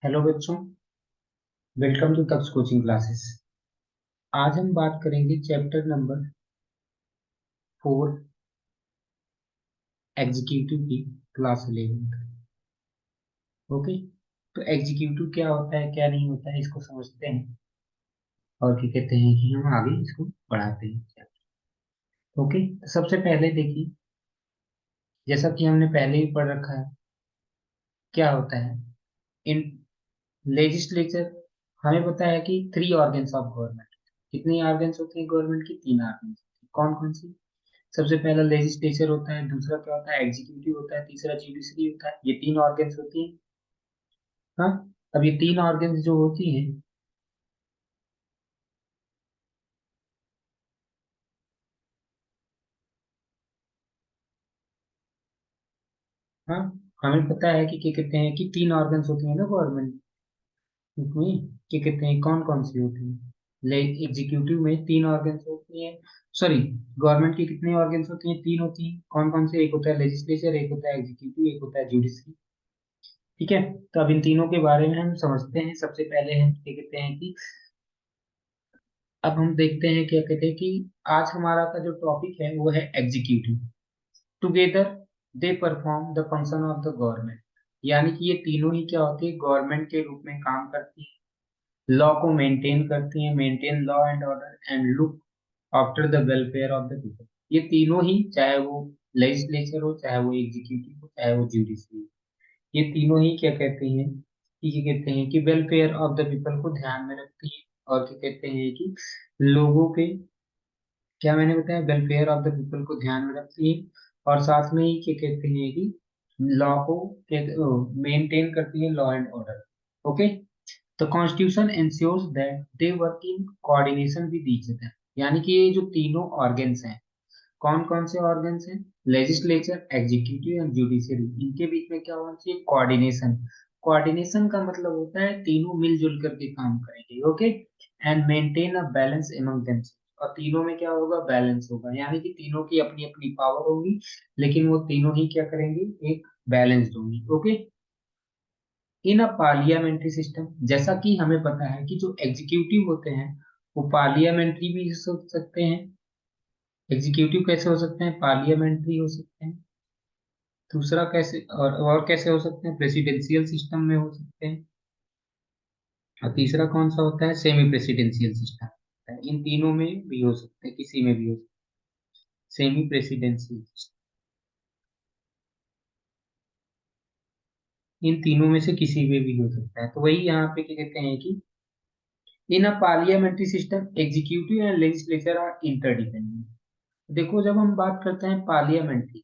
Hello बच्चों, welcome to तक्स coaching classes. आज हम बात करेंगे चैप्टर नंबर 4 एग्जीक्यूटिव की क्लास 11। ओके, तो एग्जीक्यूटिव क्या होता है क्या नहीं होता है इसको समझते हैं और क्या कहते हैं कि हम आगे इसको बढ़ाते हैं। ओके, तो सबसे पहले देखिए, जैसा कि हमने पहले ही पढ़ रखा है, क्या होता है इन लेजिस्लेचर। हमें पता है कि 3 ऑर्गन्स ऑफ गवर्नमेंट। कितनी ऑर्गन्स होती है गवर्नमेंट की? 3 ऑर्गन्स। कौन कौन सी? सबसे पहला लेजिस्लेचर होता है, दूसरा क्या होता है एग्जीक्यूटिव होता है, तीसरा जुडिशरी होता है। ये 3 ऑर्गन्स होती हैं। हाँ, अब ये 3 ऑर्गन्स जो होती हैं, हाँ, हमें पता है कि क्या कहते हैं कि 3 ऑर्गन्स होती हैं ना गवर्नमेंट में। क्या कहते हैं कौन कौन सी होती हैं? ले एग्जीक्यूटिव में 3 ऑर्गन्स होती हैं। सॉरी, गवर्नमेंट की कितनी ऑर्गन्स होती हैं? 3 होती हैं। कौन कौन से? एक होता है लेजिस्लेचर, एक होता है एग्जीक्यूटिव, एक होता है जुडिशरी। ठीक है, तो अब इन तीनों के बारे में हम समझते हैं। सबसे पहले हम क्या कहते हैं कि अब हम देखते हैं क्या कहते हैं कि आज हमारा का जो टॉपिक है वो है executive. Together they perform the function of the government. यानी कि ये तीनों ही क्या होती है, गवर्नमेंट के रूप में काम करती है, लॉ को मेंटेन करती है, maintain law and order and look after the welfare of the people. ये तीनों ही, चाहे वो लेजिस्लेचर हो, चाहे वो एग्जीक्यूटिव हो, चाहे वो जुडिशरी हो, ये तीनों ही क्या कहते हैं कि क्या कहते हैं कि वेलफेयर ऑफ द पीपल को ध्यान में रखती है। और क्या कहते हैं कि लोगों के, क्या मैंने बताया, वेलफेयर ऑफ द पीपल को ध्यान में रखती है। और साथ में ही क्या कहते हैं कि लॉ को मेंटेन करती है, law and order. Okay, the constitution ensures that they work in coordination with each other. यानी कि ये जो तीनों ऑर्गन्स हैं, कौन कौन से ऑर्गन्स हैं? Legislature, executive and judiciary. इनके बीच में क्या होना चाहिए? कोऑर्डिनेशन। कोऑर्डिनेशन का मतलब होता है तीनों मिलजुल करके काम करेंगे। Okay, and maintain a balance among them. और तीनों में क्या होगा? बैलेंस होगा। यानी कि तीनों की अपनी अपनी पावर होगी, लेकिन वो तीनों ही क्या करेंगे? एक बैलेंस्ड होंगी। Okay, in a parliamentary system, जैसा कि हमें पता है कि जो एग्जीक्यूटिव होते हैं वो पार्लियामेंट्री भी हो सकते हैं। एग्जीक्यूटिव कैसे हो सकते हैं? पार्लियामेंट्री हो सकते हैं। दूसरा कैसे, और कैसे हो सकते हैं? प्रेसिडेंशियल सिस्टम में हो सकते हैं। और तीसरा कौन सा होता है? Semi presidential system. इन तीनों में भी हो सकते हैं, किसी में भी हो सकते हैं। सेमी प्रेसिडेंशियल, इन तीनों में से किसी में भी हो सकता है। तो वही यहाँ पे क्या कहते हैं कि in a parliamentary system executive and legislature are interdependent. देखो, जब हम बात करते हैं पार्लियामेंट्री,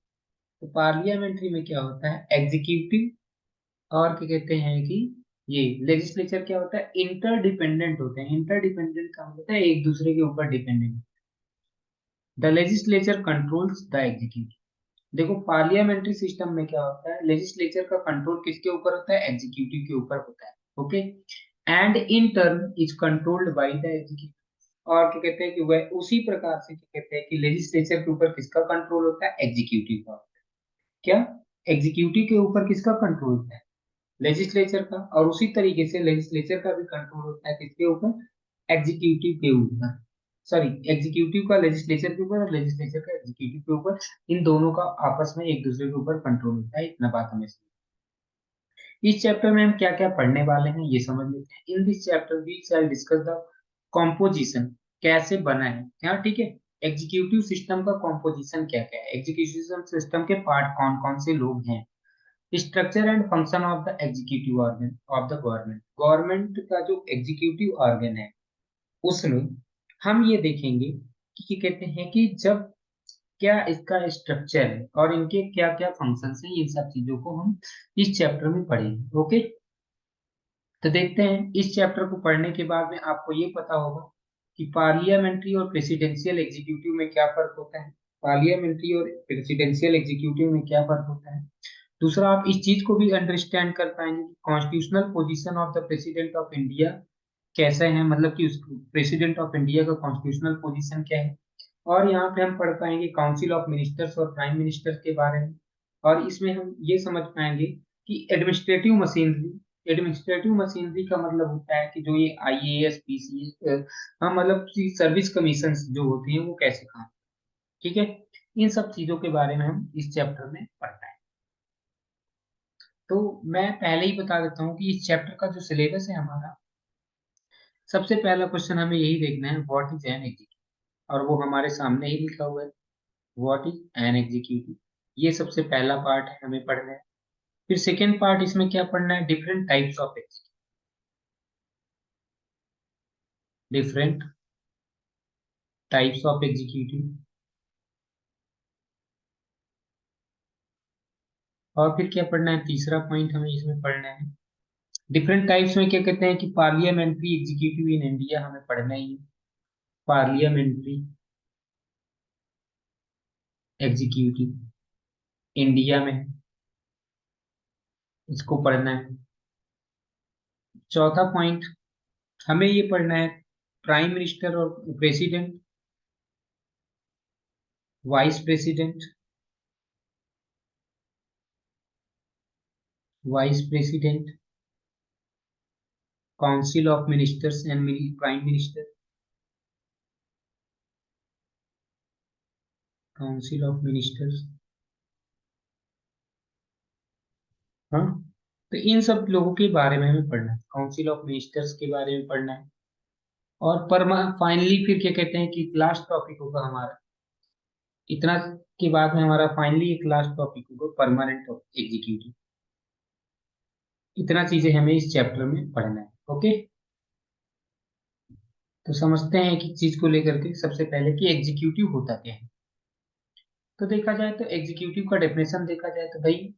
तो पार्लियामेंट्री में क्या होता है? एग्जीक्यूटिव और क्या कहते हैं कि ये लेजिस्लेचर क्या होता है? इंटरडिपेंडेंट होते हैं। इंटरडिपेंडेंट का मतलब होता है एक दूसरे के ऊपर dependent. The legislature controls the executive. देखो, पार्लियामेंट्री सिस्टम में क्या होता है? लेजिस्लेचर का कंट्रोल किसके ऊपर होता है? एग्जीक्यूटिव के ऊपर होता है। Okay, and in turn is controlled by the executive. और क्या कहते हैं कि वह उसी प्रकार से क्या कहते हैं कि लेजिस्लेचर के ऊपर किसका कंट्रोल होता है? एग्जीक्यूटिव का। क्या? एग्जीक्यूटिव के ऊपर किसका कंट्रोल होता है? लेजिस्लेचर का। और उसी तरीके से लेजिस्लेचर का भी कंट्रोल होता है किसके ऊपर? एग्जीक्यूटिव के ऊपर। सॉरी, एग्जीक्यूटिव का लेजिस्लेचर के ऊपर और लेजिस्लेचर का एग्जीक्यूटिव के ऊपर। इन दोनों का आपस में एक दूसरे के ऊपर कंट्रोल होता है। इतना बात हमें इस चैप्टर में हम क्या क्या पढ़ने वाले हैं ये समझ लेते हैं। In this chapter we shall discuss the composition, कैसे बना है क्या। ठीक है, एग्जीक्यूटिव सिस्टम का कॉम्पोजिशन क्या क्या है, एग्जीक्यूटिव सिस्टम के पार्ट कौन कौन से लोग हैं, structure and function of the executive organ of the government. Government का जो एग्जीक्यूटिव ऑर्गन है उसमें हम ये देखेंगे कि कहते हैं कि जब क्या इसका स्ट्रक्चर है और इनके क्या क्या फंक्शंस हैं, इन सब चीजों को हम इस चैप्टर में पढ़ेंगे। ओके, तो देखते हैं इस चैप्टर को पढ़ने के बाद में आपको ये पता होगा कि पार्लियामेंट्री और प्रेसिडेंशियल एग्जीक्यूटिव में क्या फर्क होता है। पार्लियामेंट्री और प्रेसिडेंशियल एग्जीक्यूटिव में क्या फर्क होता है। दूसरा, आप इस चीज को भी अंडरस्टैंड कर पाएंगे कि constitutional position of the president of India कैसा है, मतलब कि उस प्रेसिडेंट ऑफ इंडिया का कॉन्स्टिट्यूशनल पोजीशन क्या है। और यहाँ पे हम पढ़ पाएंगे काउंसिल ऑफ मिनिस्टर्स और प्राइम मिनिस्टर के बारे में। और इसमें हम ये समझ पाएंगे कि एडमिनिस्ट्रेटिव मशीनरी एडमिनिस्ट्रेटिव मशीनरी का मतलब होता है कि जो ये आईएएस पीसीएस, हाँ मतलब सर्विस कमीशन जो होती हैं वो कैसे काम, ठीक है। इन सब चीजों के बारे में हम इस चैप्टर में पढ़ना है। तो मैं पहले ही बता देता हूँ कि इस चैप्टर का जो सिलेबस है हमारा, सबसे पहला क्वेश्चन हमें यही देखना है, व्हाट इज एन एग्जीक्यूटिव, और वो हमारे सामने ही लिखा हुआ है, व्हाट इज एन एग्जीक्यूटिव। ये सबसे पहला पार्ट है, हमें पढ़ना है। फिर सेकेंड पार्ट इसमें क्या पढ़ना है, different types of executive, different types of executive. और फिर क्या पढ़ना है, तीसरा पॉइंट हमें इसमें पढ़ना है, डिफरेंट टाइप्स में क्या कहते हैं कि पार्लियामेंट्री एग्जीक्यूटिव इन इंडिया हमें पढ़ना ही है, पार्लियामेंट्री एग्जीक्यूटिव इंडिया में है, इसको पढ़ना है। चौथा पॉइंट हमें ये पढ़ना है, प्राइम मिनिस्टर और president, vice president, vice president, council of ministers and prime minister, council of ministers, हाँ। तो इन सब लोगों के बारे में हमें पढ़ना है, काउंसिल ऑफ मिनिस्टर्स के बारे में पढ़ना है। और परमा फाइनली फिर क्या कहते हैं कि लास्ट टॉपिक होगा हमारा, इतना के बाद में हमारा फाइनली एक लास्ट टॉपिक होगा, परमानेंट एग्जीक्यूटिव। इतना चीजें हमें इस चैप्टर में पढ़ना है, ओके। तो समझते हैं एक एक चीज को लेकर के, सबसे पहले कि एग्जीक्यूटिव होता क्या है। तो देखा जाए तो एग्जीक्यूटिव का डेफिनेशन देखा जाए तो भाई,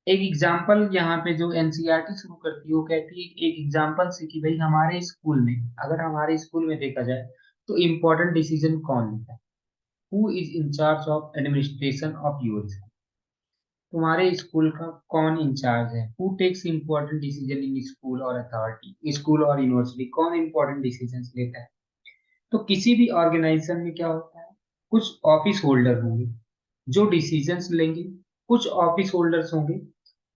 एक एग्जाम्पल यहाँ पे जो एनसीईआरटी शुरू करती है वो कहती है एक एग्जाम्पल से कि भाई हमारे स्कूल में, अगर हमारे स्कूल में देखा जाए तो इम्पोर्टेंट डिसीजन कौन लेता है, who is in charge of administration of your school, तुम्हारे स्कूल का कौन इंचार्ज है, who takes important decision in school और अथॉरिटी, स्कूल और यूनिवर्सिटी कौन इम्पोर्टेंट डिसीजन लेता है। तो किसी भी ऑर्गेनाइजेशन में क्या होता है, कुछ ऑफिस होल्डर होंगे जो डिसीजंस लेंगे, कुछ ऑफिस होल्डर्स होंगे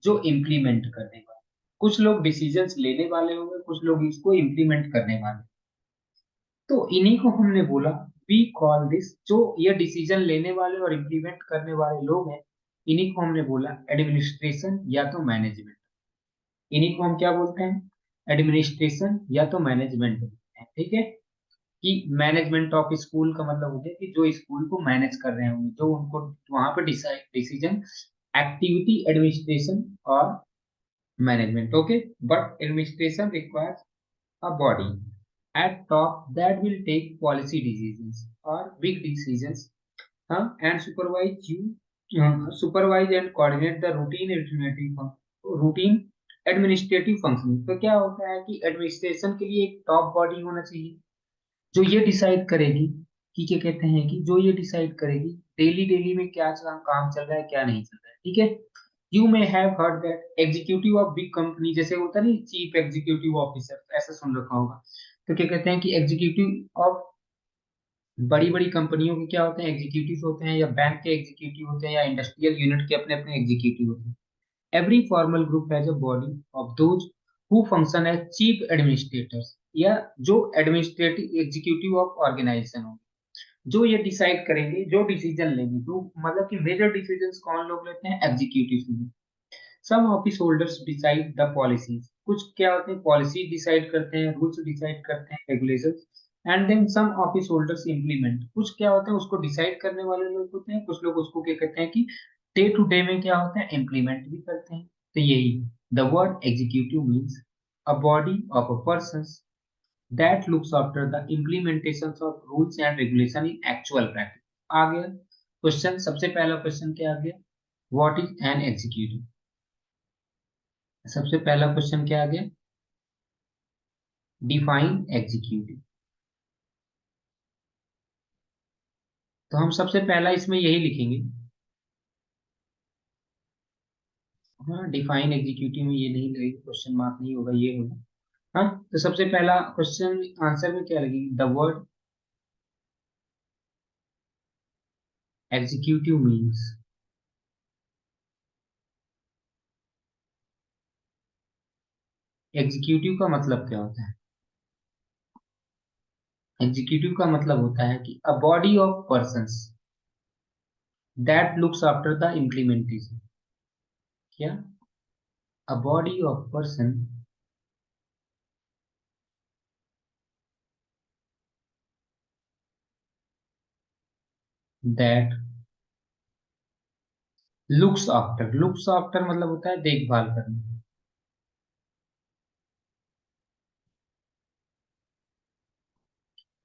जो इम्प्लीमेंट करने वाले, कुछ लोग डिसीजंस लेने वाले होंगे, कुछ लोग इसको इम्प्लीमेंट करने वाले। तो इन्हीं को हमने बोला, वी कॉल दिस, जो ये डिसीजन लेने वाले और इम्प्लीमेंट करने वाले लोग हैं, इन्हीं को हमने बोला एडमिनिस्ट्रेशन या तो मैनेजमेंट। इन्हीं को हम क्या बोलते हैं, एडमिनिस्ट्रेशन या तो मैनेजमेंट बोलते हैं, ठीक है। कि मैनेजमेंट ऑफ स्कूल का मतलब हो गया कि जो स्कूल को मैनेज कर रहे होंगे, जो उनको वहां पर डिसीजन, एक्टिविटी एडमिनिस्ट्रेशन और management, okay. But administration requires a body at top that will take policy decisions or big decisions, and supervise and coordinate the routine administrative function। तो क्या होता है कि एडमिनिस्ट्रेशन के लिए एक टॉप बॉडी होना चाहिए जो ये डिसाइड करेगी कि क्या कहते हैं कि जो ये डिसाइड करेगी डेली डेली में क्या काम चल रहा है क्या नहीं चल रहा है, ठीक है। You may have heard that executive of big company, जैसे होता नहीं चीफ एग्जीक्यूटिव ऑफिसर, ऐसा सुन रखा होगा। तो क्या कहते हैं कि एग्जीक्यूटिव ऑफ बड़ी बड़ी कंपनियों के क्या होते हैं, एग्जीक्यूटिव होते हैं, या बैंक के एग्जीक्यूटिव होते हैं, या इंडस्ट्रियल यूनिट के अपने अपने एग्जीक्यूटिव होते हैं। Every formal group has a body of those who function as chief administrators, या जो एडमिनिस्ट्रेटिव एग्जीक्यूटिव ऑफ ऑर्गेनाइजेशन हो, जो ये डिसाइड करेंगे, जो डिसीजन लेंगे, जो मतलब कि मेजर डिसीजंस कौन लोग लेते हैं, executive. Some office holders decide the policies, कुछ क्या होते हैं पॉलिसी डिसाइड करते हैं, रूल्स डिसाइड करते हैं, regulations. And then some office holders implement, कुछ क्या होते हैं उसको डिसाइड करने वाले लोग होते हैं, कुछ लोग उसको क्या कहते हैं कि डे टू डे में क्या होता है इम्प्लीमेंट भी करते हैं। तो यही the word executive means a body of a person that looks after the implementations of rules and regulation in actual practice। आ गया क्वेश्चन, सबसे पहला क्वेश्चन क्या आ गया, व्हाट इज एन एग्जीक्यूटिव। सबसे पहला क्वेश्चन क्या आ गया, डिफाइन एग्जीक्यूटिव। तो हम सबसे पहला इसमें यही लिखेंगे, हाँ डिफाइन एग्जीक्यूटिव में ये नहीं लगेगा, क्वेश्चन मार्क नहीं होगा, ये होगा। हाँ तो सबसे पहला क्वेश्चन आंसर में क्या लगेगी, the word executive means executive का मतलब क्या होता है? एग्जीक्यूटिव का मतलब होता है कि a body of persons that looks after the implementation. क्या? A body of person that looks after मतलब होता है देखभाल करना।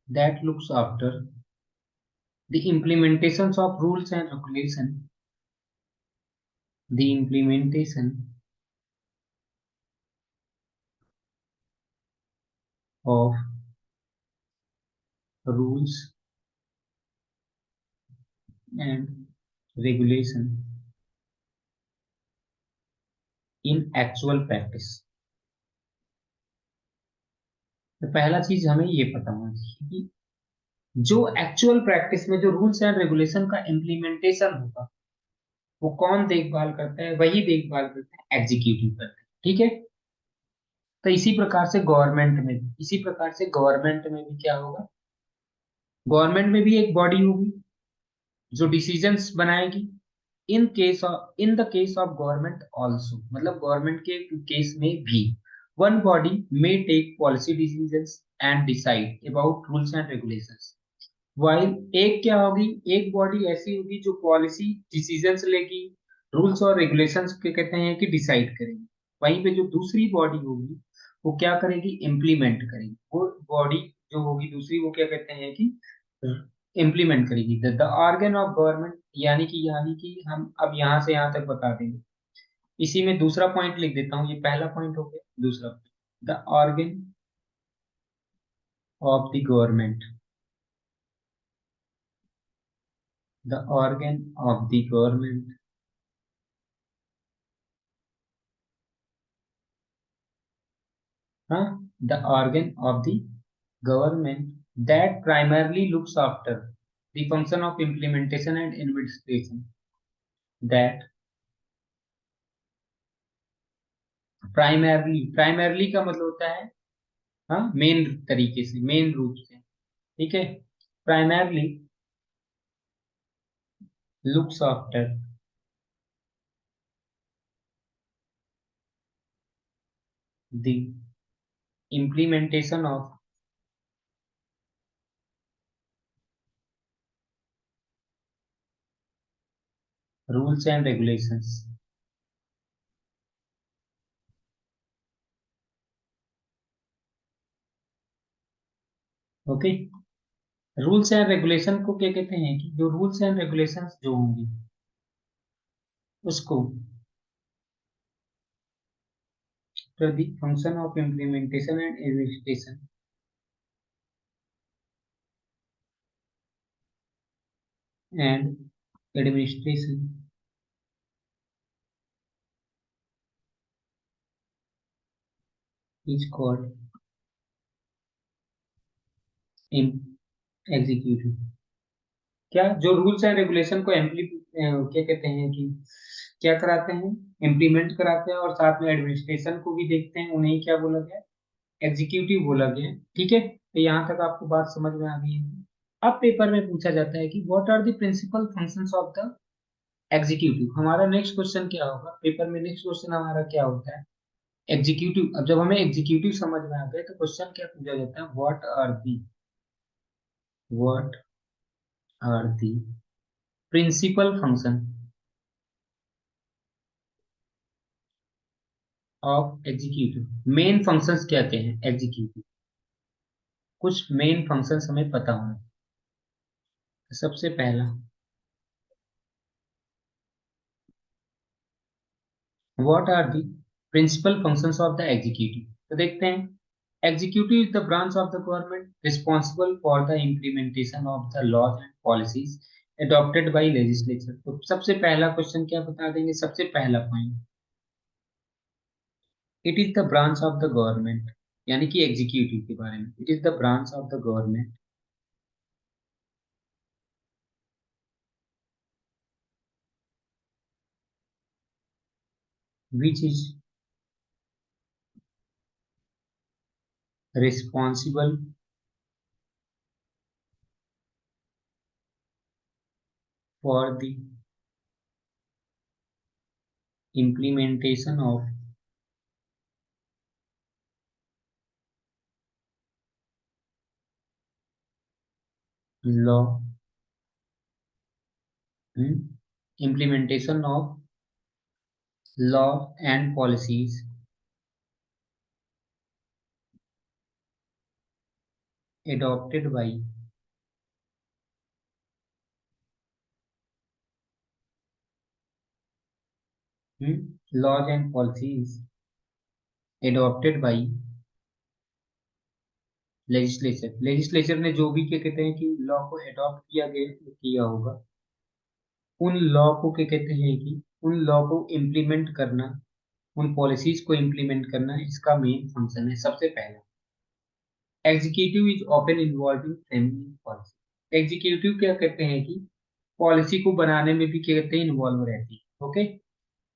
That looks after the implementation of rules and regulation, the implementation of rules and regulation in actual practice. तो पहला चीज हमें ये पता होना चाहिए कि जो एक्चुअल प्रैक्टिस में जो रूल्स एंड रेगुलेशन का इम्प्लीमेंटेशन होगा वो कौन देखभाल करता है? वही देखभाल करता है एग्जीक्यूटिव करता है। ठीक है। तो इसी प्रकार से गवर्नमेंट में भी क्या होगा? गवर्नमेंट में भी एक बॉडी होगी जो डिसीजंस बनाएगी। In the case of government also, मतलब गवर्नमेंट के केस में भी one body may take policy decisions and decide about rules and regulations. While एक क्या होगी, एक बॉडी ऐसी होगी जो पॉलिसी डिसीजंस लेगी, रूल्स और रेगुलेशंस के कहते हैं कि डिसाइड करेगी। वहीं पे जो दूसरी बॉडी होगी वो क्या करेगी? इम्प्लीमेंट करेगी। वो बॉडी जो होगी दूसरी वो क्या कहते हैं कि इम्प्लीमेंट करेगी। द ऑर्गन ऑफ गवर्नमेंट, यानी कि हम अब यहाँ से यहाँ तक बता देंगे। इसी में दूसरा पॉइंट लिख देता हूँ, ये पहला पॉइंट हो गया। दूसरा, the organ of the government, the organ of the government, हाँ, the organ of the government that primarily looks after the function of implementation and administration, that primarily का मतलब होता है हाँ मेन तरीके से, मेन रूप से। ठीक है। primarily looks after the implementation of rules and regulations। Okay. Rules and regulation को क्या कहते हैं कि जो रूल्स एंड रेगुलेशंस जो होंगी उसको to the function of implementation and administration and administration is called executive. क्या? जो रूल्स एंड रेगुलेशन को क्या कहते हैं कि क्या कराते हैं? इम्प्लीमेंट कराते हैं और साथ में एडमिनिस्ट्रेशन को भी देखते हैं, उन्हें क्या बोला गया? एग्जीक्यूटिव बोला गया। ठीक है। तो यहाँ तक आपको बात समझ में आ गई है। अब पेपर में पूछा जाता है कि what are the principal functions of the executive. हमारा नेक्स्ट क्वेश्चन क्या होगा पेपर में? नेक्स्ट क्वेश्चन हमारा क्या होता है? एग्जीक्यूटिव। अब जब हमें एग्जीक्यूटिव समझ में आ गए तो क्वेश्चन क्या पूछा जाता है? What are the principal function of executive. Main functions क्या क्या हैं एग्जीक्यूटिव? कुछ मेन फंक्शंस हमें पता होना चाहिए। सबसे पहला, what are the principal functions of the executive? तो देखते हैं। Executive is the branch of the government responsible for the implementation of the laws and policies adopted by legislature। तो सबसे पहला क्वेश्चन क्या बता देंगे? सबसे पहला point, it is the branch of the government, यानी कि एग्जीक्यूटिव के बारे में। It is the branch of the government which is responsible for the implementation of law, implementation of law and policies adopted by laws and policies adopted by legislature ने जो भी क्या कहते हैं कि लॉ को अडॉप्ट किया होगा, उन लॉ को क्या कहते हैं कि उन लॉ को इम्प्लीमेंट करना, उन पॉलिसीज को इम्प्लीमेंट करना इसका मेन फंक्शन है। सबसे पहला, executive is often involve in framing policy. Executive क्या कहते हैं कि पॉलिसी को बनाने में भी क्या कहते हैं इन्वॉल्व रहती है। Okay,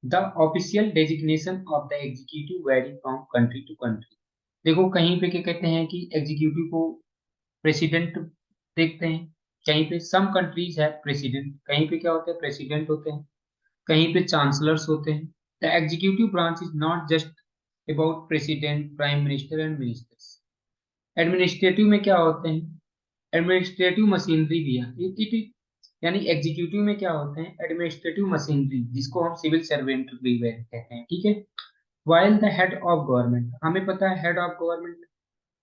the official designation of the executive vary from country to country. देखो कहीं पे क्या कहते हैं कि एग्जीक्यूटिव को प्रेसिडेंट देखते हैं, कहीं पे सम कंट्रीज है प्रेसिडेंट, कहीं पे क्या होते हैं प्रेसिडेंट होते हैं, कहीं पे चांसलर्स होते हैं। The executive branch is not just about president, prime minister and ministers. Administrative में क्या होते हैं, एडमिनिस्ट्रेटिव मशीनरी भी है इट, यानी एग्जीक्यूटिव में क्या होते हैं एडमिनिस्ट्रेटिव मशीनरी, जिसको हम सिविल सर्वेंट भी कहते हैं। ठीक है, while the head of government, हमें पता है head of government,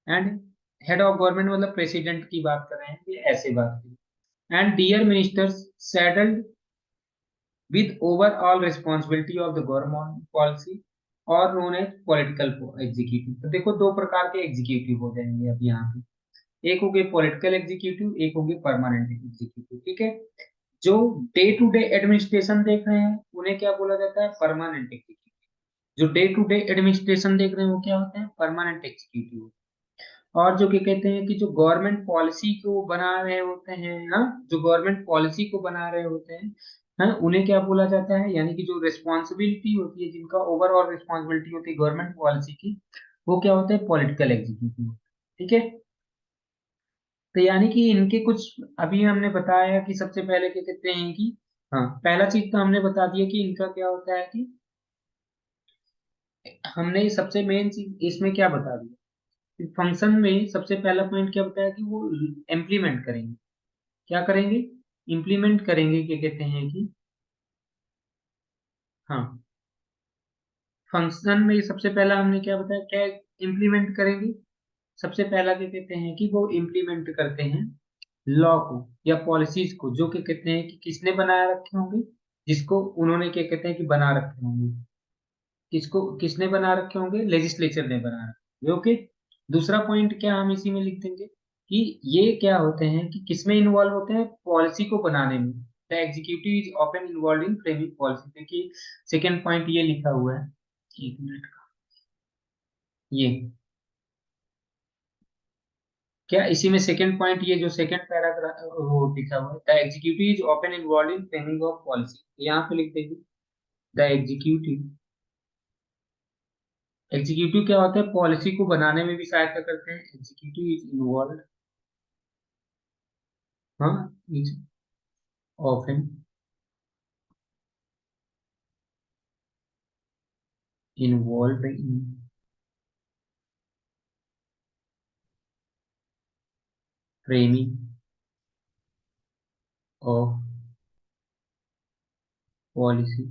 and head of government मतलब प्रेसिडेंट की बात कर रहे हैं, ये ऐसे बात करें। And dear ministers saddled with overall responsibility of the government policy और नोन एज पॉलिटिकल एग्जीक्यूटिव। तो देखो दो प्रकार के एग्जीक्यूटिव हो जाएंगे अब यहाँ पे, एक हो गए पॉलिटिकल एग्जीक्यूटिव, एक हो गए परमानेंट एग्जीक्यूटिव। ठीक है, जो डे टू डे एडमिनिस्ट्रेशन देख रहे हैं उन्हें क्या बोला जाता है परमानेंट एग्जीक्यूटिव। जो डे टू डे एडमिनिस्ट्रेशन देख रहे हैं वो क्या होते हैं परमानेंट एग्जीक्यूटिव। और जो क्या कहते हैं कि जो गवर्नमेंट पॉलिसी को बना रहे होते हैं ना, जो गवर्नमेंट पॉलिसी को बना रहे होते हैं ना, उन्हें क्या बोला जाता है, यानी कि जो रिस्पॉन्सिबिलिटी होती है, जिनका ओवरऑल रिस्पॉन्सिबिलिटी होती है गवर्नमेंट पॉलिसी की, वो क्या होता है पॉलिटिकल एग्जीक्यूटिव। ठीक है, तो यानी कि इनके कुछ अभी हमने बताया कि सबसे पहले क्या कहते हैं कि, हाँ पहला चीज तो हमने बता दिया कि इनका क्या होता है कि, हमने सबसे मेन चीज इसमें क्या बता दिया, फंक्शन में सबसे पहला पॉइंट क्या बताया कि वो इम्प्लीमेंट करेंगे, क्या करेंगे इम्प्लीमेंट करेंगे, क्या कहते हैं कि, हाँ फंक्शन में सबसे पहला हमने क्या बताया क्या इम्प्लीमेंट करेंगे। सबसे पहला क्या कहते हैं कि वो इम्प्लीमेंट करते हैं लॉ को या पॉलिसीज को, जो क्या कहते हैं कि किसने बनाए रखे होंगे, जिसको उन्होंने क्या कहते हैं कि बना रखे होंगे, किसको किसने बना रखे होंगे लेजिस्लेचर ने बना रखे होंगे। ओके, दूसरा पॉइंट क्या हम इसी में लिख देंगे कि ये क्या होते हैं कि किसमें इन्वॉल्व होते हैं पॉलिसी को बनाने में। The executive is often involve in framing policy. देखिए सेकेंड पॉइंट ये लिखा हुआ है, एक मिनट का, ये क्या इसी में सेकंड पॉइंट, ये जो सेकंड पैराग्राफ वो लिखा हुआ है, the executive is often involve in framing of policy, यहाँ पे लिख देंगे द एग्जीक्यूटिव। एग्जीक्यूटिव क्या होता है पॉलिसी को बनाने में भी सहायता करते हैं, एग्जीक्यूटिव इज इन्वॉल्व, हाँ is often involve in framing of policy.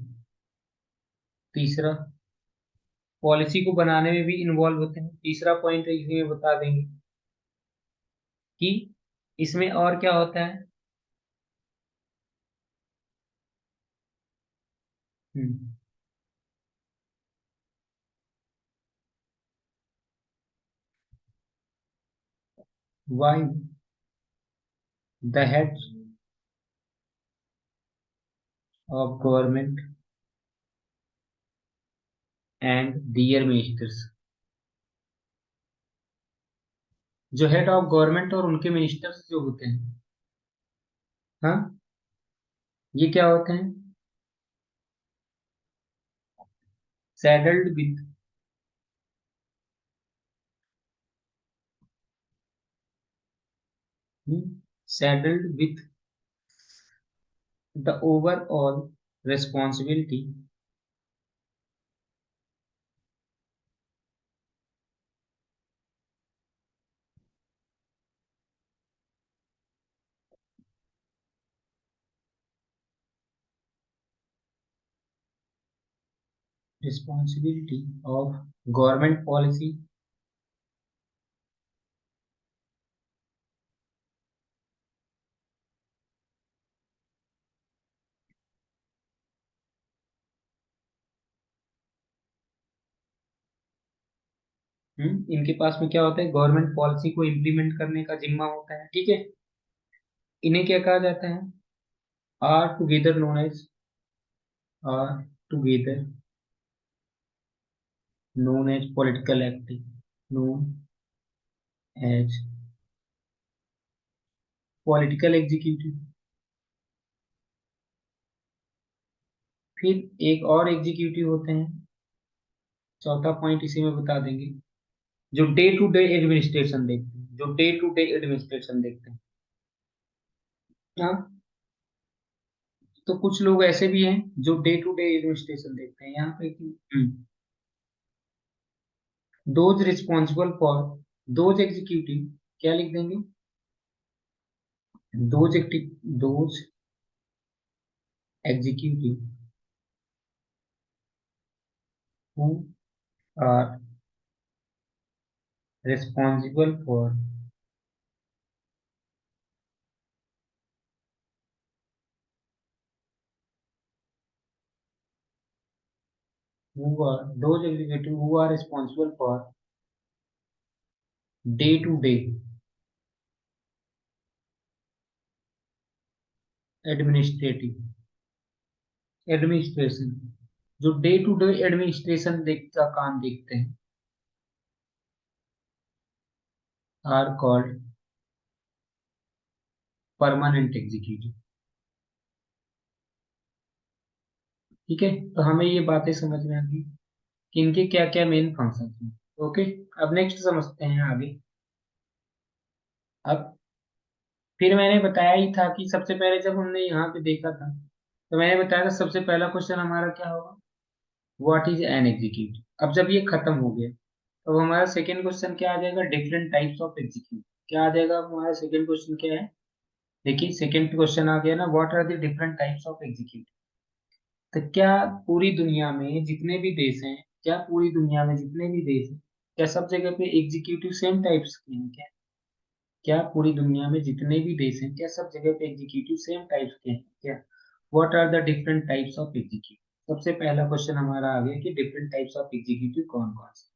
तीसरा, पॉलिसी को बनाने में भी इन्वॉल्व होते हैं। तीसरा पॉइंट इसमें बता देंगे कि इसमें और क्या होता है, why the head of government and dear ministers. जो हेड ऑफ गवर्नमेंट और उनके मिनिस्टर्स जो होते हैं, हाँ ये क्या होते हैं सैडल्ड with saddled with the overall responsibility of government policy. इनके पास में क्या होता है, गवर्नमेंट पॉलिसी को इम्प्लीमेंट करने का जिम्मा होता है, ठीक है। इन्हें क्या कहा जाता है, are together known as, are together known as political acting, known as political executive। फिर एक और एग्जीक्यूटिव होते हैं, चौथा पॉइंट इसी में बता देंगे, जो डे टू डे एडमिनिस्ट्रेशन देखते हैं, जो डे टू डे एडमिनिस्ट्रेशन देखते हैं। हाँ, तो कुछ लोग ऐसे भी हैं जो डे टू डे एडमिनिस्ट्रेशन देखते हैं यहाँ पे कि those responsible for, those executive, क्या लिख देंगे, those executive who are responsible for, those executive who are responsible for day to day administrative administration, जो डे टू डे एडमिनिस्ट्रेशन का काम देखते हैं, आर कॉल्ड परमानेंट एग्जीक्यूटिव। ठीक है, तो हमें ये बातें समझ में आ गई कि इनके क्या क्या मेन फंक्शन हैं। ओके, अब नेक्स्ट समझते हैं आगे। अब फिर मैंने बताया ही था कि सबसे पहले जब हमने यहाँ पे देखा था, तो मैंने बताया था सबसे पहला क्वेश्चन हमारा क्या होगा, व्हाट इज एन एग्जीक्यूटिव। अब जब ये खत्म हो गया, तो हमारा सेकेंड क्वेश्चन क्या आ जाएगा, डिफरेंट टाइप्स ऑफ एग्जीक्यूटिव। क्या आ जाएगा, अब हमारा सेकेंड क्वेश्चन क्या है, देखिए सेकेंड क्वेश्चन आ गया ना, what are the different types of executive. तो क्या पूरी दुनिया में जितने भी देश हैं, क्या पूरी दुनिया में जितने भी देश हैं, क्या सब जगह पे एग्जीक्यूटिव सेम टाइप्स के हैं क्या, क्या पूरी दुनिया में जितने भी देश हैं, क्या सब जगह पे एग्जीक्यूटिव सेम टाइप्स के हैं क्या, what are the different types of executive. सबसे पहला क्वेश्चन हमारा आ गया कि डिफरेंट टाइप्स ऑफ एग्जीक्यूटिव कौन कौन से।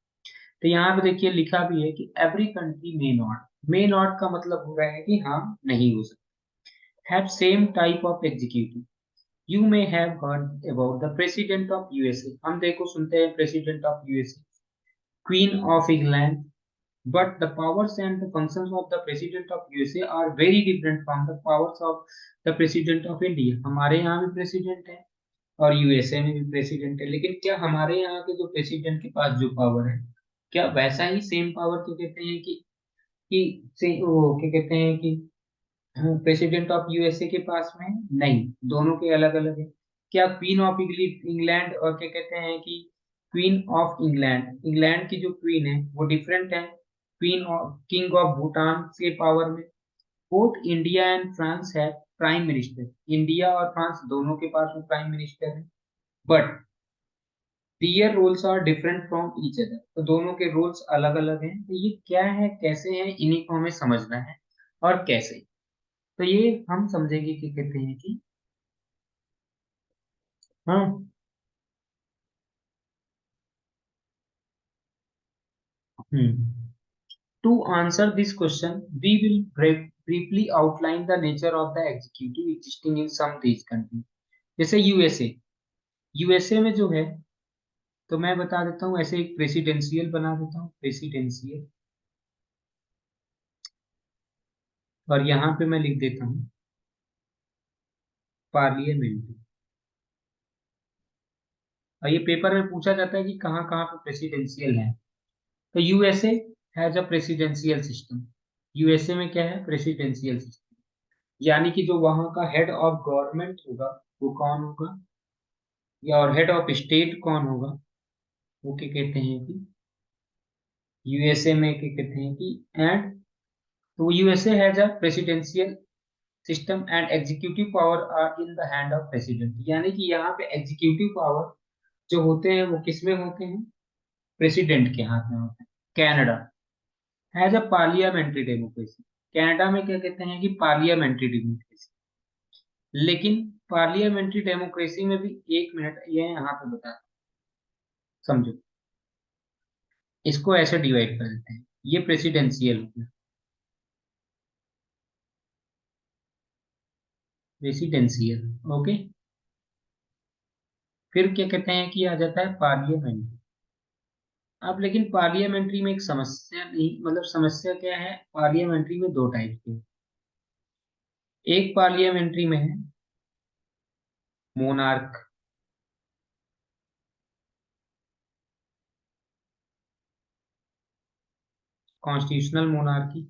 तो यहाँ पे देखिए लिखा भी है कि एवरी कंट्री मे नॉट का मतलब हो रहा है कि हाँ, नहीं हो सकता, have same type of executive. You may have heard about the president of USA, हम देखो सुनते हैं president of USA, queen of England, but the powers and the functions of the president of USA are very different from the powers of the president of India। हमारे यहाँ भी president है और USA में भी प्रेसिडेंट है, लेकिन क्या हमारे यहाँ के जो प्रेसिडेंट के पास जो पावर है, क्या वैसा ही सेम पावर को कहते हैं कि से वो क्या कहते हैं कि प्रेसिडेंट ऑफ यूएसए के पास में है? नहीं, दोनों के अलग अलग है। क्या क्वीन ऑफ इंग्लैंड और क्या कहते हैं कि क्वीन ऑफ इंग्लैंड, इंग्लैंड की जो क्वीन है वो डिफरेंट है queen of king of Bhutan के पावर में। बोथ इंडिया एंड फ्रांस है प्राइम मिनिस्टर, इंडिया और फ्रांस दोनों के पास में प्राइम मिनिस्टर है, but their roles are different from each other, तो दोनों के रोल्स अलग अलग हैं। तो ये क्या है, कैसे है, इन्हीं को हमें समझना है और कैसे। तो ये हम समझेंगे कि कहते हैं कि हाँ, to answer this question we will briefly outline the nature of the executive existing in some these countries। जैसे यूएसए, यूएसए में जो है, तो मैं बता देता हूँ ऐसे एक प्रेसिडेंशियल बना देता हूँ, प्रेसिडेंशियल, और यहाँ पे मैं लिख देता हूँ पार्लियामेंट। और ये पेपर में पूछा जाता है कि कहाँ कहाँ पे प्रेसिडेंशियल है। तो USA has a presidential system, USA में क्या है, प्रेसिडेंशियल सिस्टम। यानी कि जो वहां का हेड ऑफ गवर्नमेंट होगा वो कौन होगा, या और हेड ऑफ स्टेट कौन होगा, वो क्या कहते हैं कि यूएसए में क्या कहते हैं कि एंड, तो USA has a presidential system and executive power are in the hand of president, यानी कि यहाँ पे एग्जीक्यूटिव पावर जो होते हैं वो किसमें होते हैं, प्रेसिडेंट के हाथ में होते हैं। Canada has a parliamentary democracy, Canada में क्या कहते हैं कि पार्लियामेंट्री डेमोक्रेसी, लेकिन पार्लियामेंट्री डेमोक्रेसी में भी, एक मिनट ये यहाँ पे बता, समझो, इसको ऐसे डिवाइड कर देते हैं, ये प्रेसिडेंशियल हो गया, प्रेसिडेंशियल, ओके। फिर क्या कहते हैं कि आ जाता है पार्लियामेंट। अब लेकिन पार्लियामेंट्री में एक समस्या नहीं, मतलब समस्या क्या है, पार्लियामेंट्री में दो टाइप के, एक पार्लियामेंट्री में है मोनार्क, कॉन्स्टिट्यूशनल मोनार्की,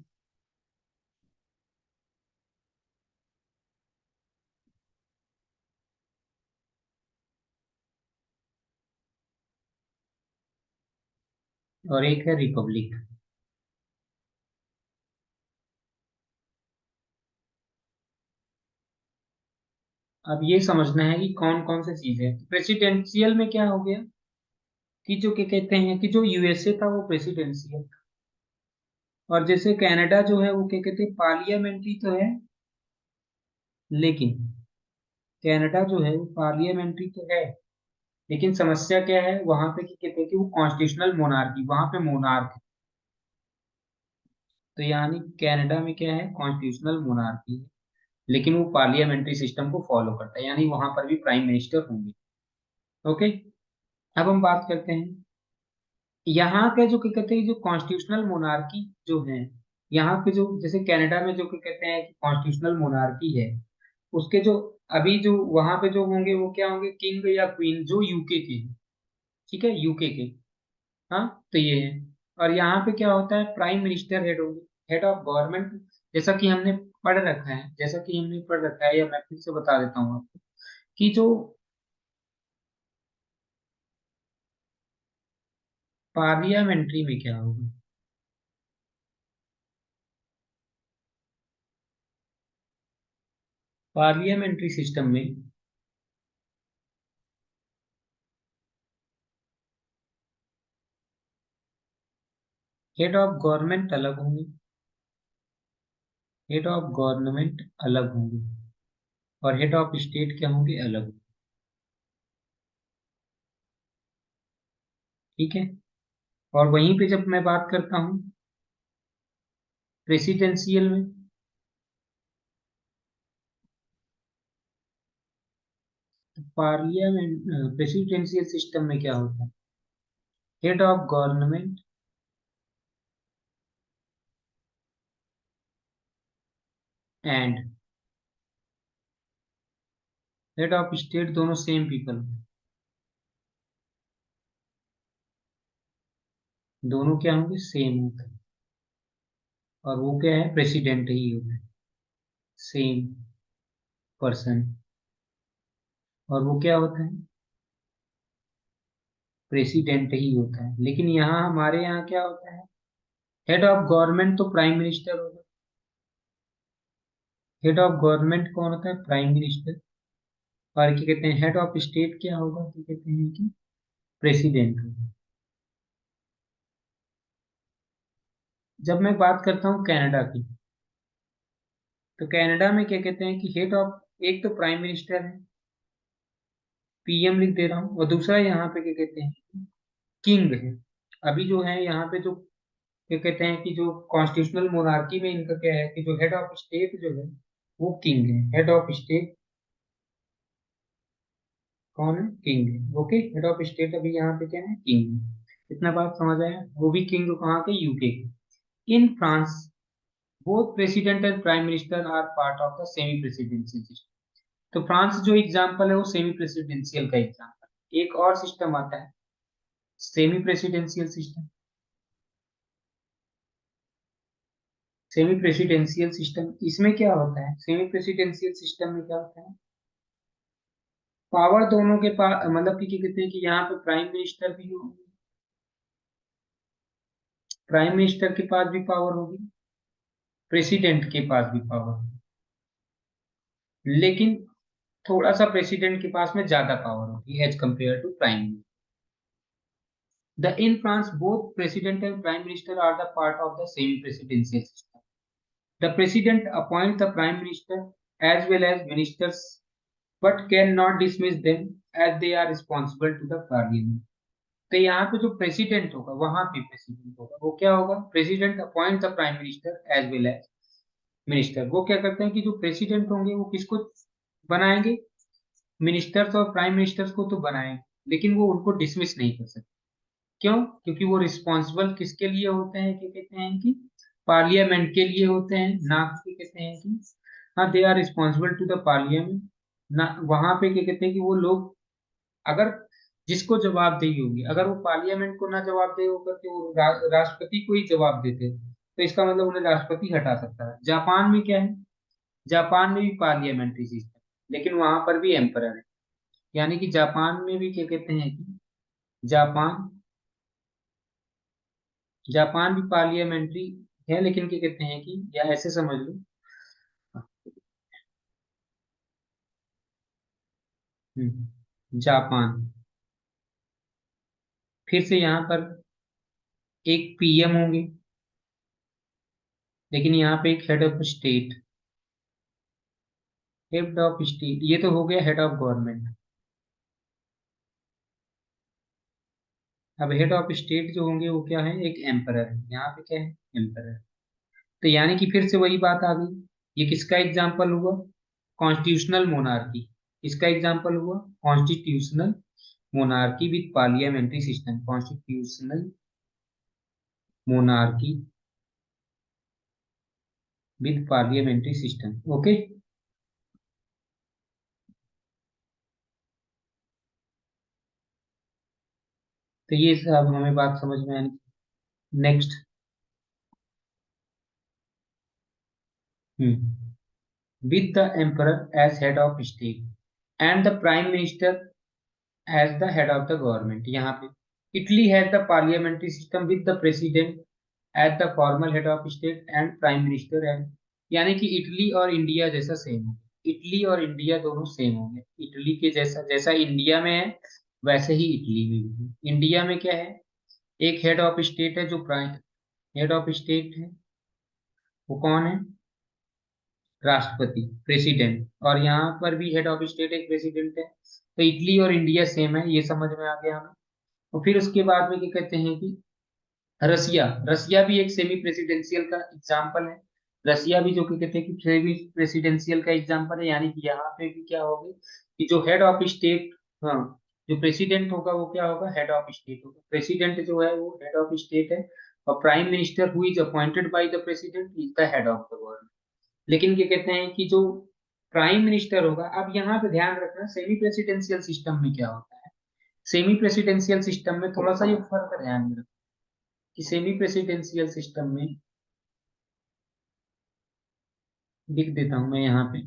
और एक है रिपब्लिक। अब ये समझना है कि कौन कौन सी चीजें हैं। प्रेसिडेंशियल में क्या हो गया कि जो क्या कहते हैं कि जो यूएसए था वो प्रेसिडेंशियल, और जैसे कनाडा जो है वो क्या कहते हैं पार्लियामेंट्री तो है, लेकिन कनाडा जो है वो पार्लियामेंट्री तो है, लेकिन समस्या क्या है वहां पे कि कहते हैं कि वो कॉन्स्टिट्यूशनल मोनार्की, वहां पे मोनार्क है। तो यानी कनाडा में क्या है, कॉन्स्टिट्यूशनल मोनार्की है, लेकिन वो पार्लियामेंट्री सिस्टम को फॉलो करता है, यानी वहां पर भी प्राइम मिनिस्टर होंगे। ओके। अब हम बात करते हैं यहाँ के जो क्या कहते हैं जो कॉन्स्टिट्यूशनल मोनार्की जो है, यहाँ पे जो जैसे कनाडा में जो क्या कहते हैं कि कॉन्स्टिट्यूशनल मोनार्की है, उसके जो अभी जो वहां पे जो होंगे वो क्या होंगे, किंग या क्वीन जो यूके के हैं, ठीक है, यूके के। हाँ, तो ये है। और यहाँ पे क्या होता है, प्राइम मिनिस्टर हेड होंगे, हेड ऑफ गवर्नमेंट, जैसा कि हमने पढ़ रखा है, जैसा कि हमने पढ़ रखा है, या मैं फिर से बता देता हूँ आपको कि जो पार्लियामेंट्री में क्या होगा, पार्लियामेंट्री सिस्टम में हेड ऑफ गवर्नमेंट अलग होंगे, हेड ऑफ गवर्नमेंट अलग होंगे, और हेड ऑफ स्टेट क्या होंगे, अलग होंगे। ठीक है। और वहीं पे जब मैं बात करता हूँ प्रेसिडेंशियल में, पार्लियामेंट प्रेसिडेंशियल सिस्टम में क्या होता है, head of government and head of state दोनों सेम पीपल, दोनों क्या होंगे, सेम होते हैं, और वो क्या है, प्रेसिडेंट ही होता है, सेम पर्सन, और वो क्या होता है, प्रेसिडेंट ही होता है। लेकिन यहाँ हमारे यहाँ क्या होता है, हेड ऑफ गवर्नमेंट तो प्राइम मिनिस्टर होगा, हेड ऑफ गवर्नमेंट कौन होता है, प्राइम मिनिस्टर, और क्या कहते हैं हेड ऑफ स्टेट क्या होगा, क्या कहते हैं कि प्रेसिडेंट होगा। जब मैं बात करता हूँ कनाडा की, तो कनाडा में क्या कहते हैं कि हेड ऑफ, एक तो प्राइम मिनिस्टर है, पीएम लिख दे रहा हूँ, और दूसरा यहाँ पे क्या कहते हैं, किंग है। अभी जो है यहाँ पे जो क्या कहते हैं कि जो कॉन्स्टिट्यूशनल मोनार्की में इनका क्या है कि जो हेड ऑफ स्टेट जो है वो किंग है, हेड ऑफ स्टेट कौन है, किंग है। ओके, हेड ऑफ स्टेट अभी यहाँ पे क्या है, किंग है। इतना बात समझ आया, वो भी किंग कहाँ के, यूके के। In France both president and prime minister are part of the semi presidential system. तो फ्रांस जो एग्जांपल है वो सेमी प्रेसिडेंशियल का एग्जांपल। एक और सिस्टम आता है semi presidential system, semi presidential system, इसमें क्या होता है, सेमी प्रेसिडेंशियल सिस्टम में क्या होता है, पावर दोनों के पास, मतलब कि क्या कहते हैं कि यहाँ पे प्राइम मिनिस्टर भी होंगे, प्राइम मिनिस्टर के पास भी पावर होगी, प्रेसिडेंट के पास भी पावर, लेकिन थोड़ा सा प्रेसिडेंट के पास में ज्यादा पावर होगी as compare to prime. The in France, both president and prime minister are the part of the semi-presidential system. The president appoints the prime minister as well as ministers, but cannot dismiss them as they are responsible to the parliament. तो यहाँ पे जो president होगा वहां पे president होगा वो क्या होगा, president appoint the prime minister as well as minister. वो क्या करते हैं कि जो प्रेसिडेंट होंगे वो किसको बनाएंगे, मिनिस्टर्स और प्राइम मिनिस्टर्स को तो बनाएंगे, लेकिन वो उनको डिसमिस नहीं कर सकते। क्यों, क्योंकि वो रिस्पॉन्सिबल किसके लिए होते हैं, क्या कहते हैं कि पार्लियामेंट के लिए होते हैं, ना कि कहते हैं कि हाँ they are responsible to the parliament. ना वहां पे क्या कहते हैं कि वो लोग अगर जिसको जवाबदेही होगी, अगर वो पार्लियामेंट को ना जवाबदेही होकर के वो राष्ट्रपति को ही जवाब देते तो इसका मतलब उन्हें राष्ट्रपति हटा सकता है। जापान में क्या है, जापान में भी पार्लियामेंट्री सिस्टम, लेकिन वहां पर भी एम्परर है। यानी कि जापान में भी क्या कहते हैं कि जापान जापान भी पार्लियामेंट्री है, लेकिन क्या कहते हैं कि या ऐसे समझ लो, जापान, फिर से यहाँ पर एक पीएम होंगे, लेकिन यहाँ पे एक head of state, head of state ये तो हो गया हेड ऑफ गवर्नमेंट। अब हेड ऑफ स्टेट जो होंगे वो क्या है, एक एम्परर है, यहाँ पे क्या है, एम्परर। तो यानी कि फिर से वही बात आ गई, ये किसका एग्जाम्पल हुआ, कॉन्स्टिट्यूशनल मोनार्की। इसका एग्जाम्पल हुआ constitutional monarchy with parliamentary system, constitutional monarchy with parliamentary system. Okay, तो ये सब हमें बात समझ में आनी। Next, with the emperor as head of state and the prime minister as the head of the government. यहाँ पे Italy has the parliamentary system with the president as the formal head of state and prime minister as, यानी कि Italy और India जैसा same है, Italy और India दोनों same हो गए, इटली के जैसा, जैसा इंडिया में है वैसे ही इटली में भी है। इंडिया में क्या है, एक हेड ऑफ स्टेट है, जो प्राइम हेड ऑफ स्टेट है वो कौन है, राष्ट्रपति, प्रेसिडेंट, और यहाँ पर भी हेड ऑफ स्टेट एक प्रेसिडेंट है। तो इटली और इंडिया सेम है, ये समझ में आ गया हमें। और फिर उसके बाद में क्या कहते हैं कि रसिया, रसिया भी एक सेमी प्रेसिडेंशियल का एग्जाम्पल है। रसिया भी जो कि कहते हैं कि सेमी प्रेसिडेंशियल का एग्जाम्पल है, यानी कि यहाँ पे भी क्या होगी कि जो हेड ऑफ स्टेट, हाँ जो प्रेसिडेंट होगा वो क्या होगा, हेड ऑफ स्टेट होगा। प्रेसिडेंट जो है वो हेड ऑफ स्टेट है, और prime minister who is appointed by the president is the head of the government. लेकिन क्या कहते हैं कि जो प्राइम मिनिस्टर होगा, अब यहाँ पे ध्यान रखना सेमी प्रेसिडेंशियल सिस्टम में क्या होता है, सेमी प्रेसिडेंशियल सिस्टम में थोड़ा सा ये फर्क ध्यान में रखना कि सेमी प्रेसिडेंशियल सिस्टम में, लिख देता हूं मैं यहाँ पे,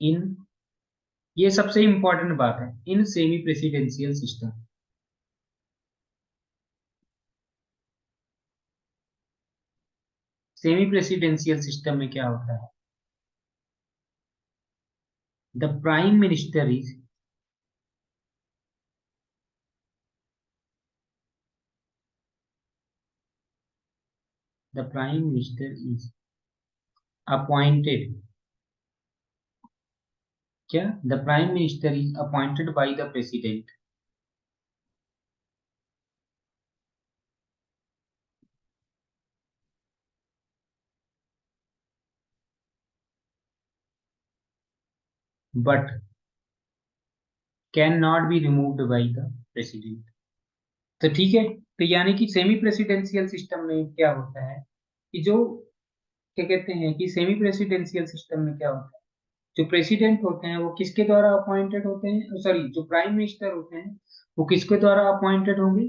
इन, ये सबसे इंपॉर्टेंट बात है, in semi presidential system, semi presidential system में क्या होता है, the prime minister is, the prime minister is appointed, क्या, the prime minister is appointed by the president, but can not be removed by the president. तो ठीक है, तो यानी कि सेमी प्रेसिडेंशियल सिस्टम में क्या होता है कि जो क्या कहते हैं कि सेमी प्रेसिडेंशियल सिस्टम में क्या होता है जो प्रेसिडेंट होते हैं वो किसके द्वारा अपॉइंटेड होते हैं, सॉरी जो प्राइम मिनिस्टर होते हैं वो किसके द्वारा अपॉइंटेड होंगे,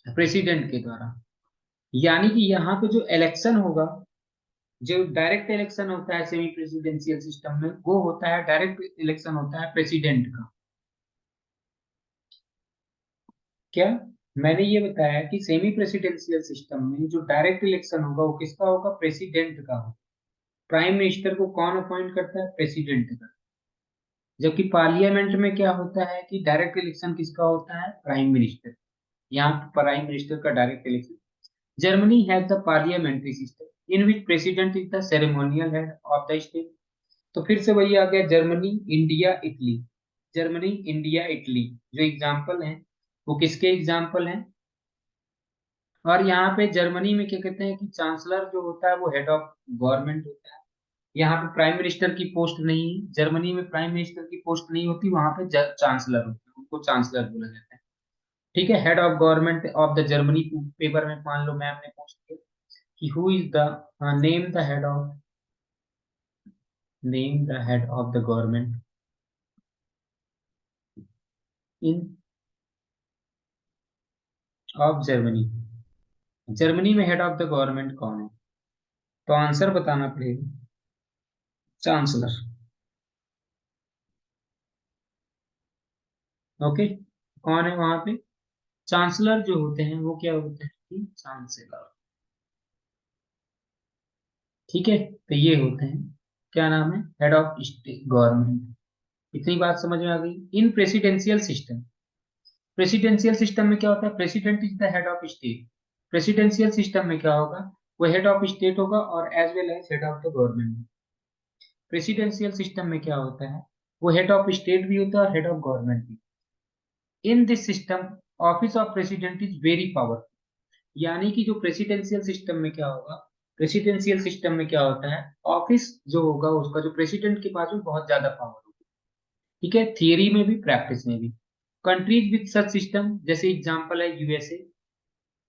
प्रेसिडेंट के द्वारा। यानी कि यहाँ पे जो इलेक्शन होगा, जो डायरेक्ट इलेक्शन होता है सेमी प्रेसिडेंशियल सिस्टम में, वो होता है डायरेक्ट इलेक्शन होता है प्रेसिडेंट का। क्या मैंने ये बताया कि सेमी प्रेसिडेंशियल सिस्टम में जो डायरेक्ट इलेक्शन होगा वो किसका होगा, प्रेसिडेंट का होगा। प्राइम मिनिस्टर को कौन अपॉइंट करता है, प्रेसिडेंट का। जबकि पार्लियामेंट में क्या होता है कि डायरेक्ट इलेक्शन किसका होता है, प्राइम मिनिस्टर। यहाँ प्राइम मिनिस्टर का direct election. Germany has the parliamentary system in which president is the ceremonial head of the state. तो फिर से वही आ गया, Germany, India, Italy. Germany, India, Italy जो एग्जाम्पल हैं वो किसके एग्जाम्पल हैं। और यहाँ पे जर्मनी में क्या कहते हैं कि चांसलर जो होता है वो हेड ऑफ गवर्नमेंट होता है। यहाँ पे प्राइम मिनिस्टर की पोस्ट नहीं है, जर्मनी में प्राइम मिनिस्टर की पोस्ट नहीं होती, वहां पे चांसलर होता है, उनको चांसलर बोला जाता है। ठीक है, head of government of the Germany. Paper में मान लो मैम ने पूछ दिया कि who is the, name the head of the government in of Germany. Germany में हेड ऑफ द गवर्नमेंट कौन है, तो आंसर बताना पड़ेगा, चांसलर। ओके, कौन है वहां पे, चांसलर जो होते हैं वो क्या होते हैं कि चांसलर। ठीक है, तो ये होते हैं, क्या नाम है, हेड ऑफ स्टेट गवर्नमेंट। इतनी बात समझ में आ गई। In presidential system, presidential system में क्या होता है, president is the head of state. Presidential system में क्या होगा, वो हेड ऑफ स्टेट होगा और as well as head of the government. Presidential system में क्या होता है, वो हेड ऑफ स्टेट भी होता है और हेड ऑफ गवर्नमेंट भी। In this system office of president is very powerful. यानी कि जो प्रेसिडेंशियल सिस्टम में क्या होगा, प्रेसिडेंशियल सिस्टम में क्या होता है, ऑफिस जो होगा उसका, जो प्रेसिडेंट के पास में बहुत ज्यादा पावर होगी। ठीक है, थियरी में भी प्रैक्टिस में भी। कंट्रीज विद सच सिस्टम, जैसे एग्जांपल है यूएसए,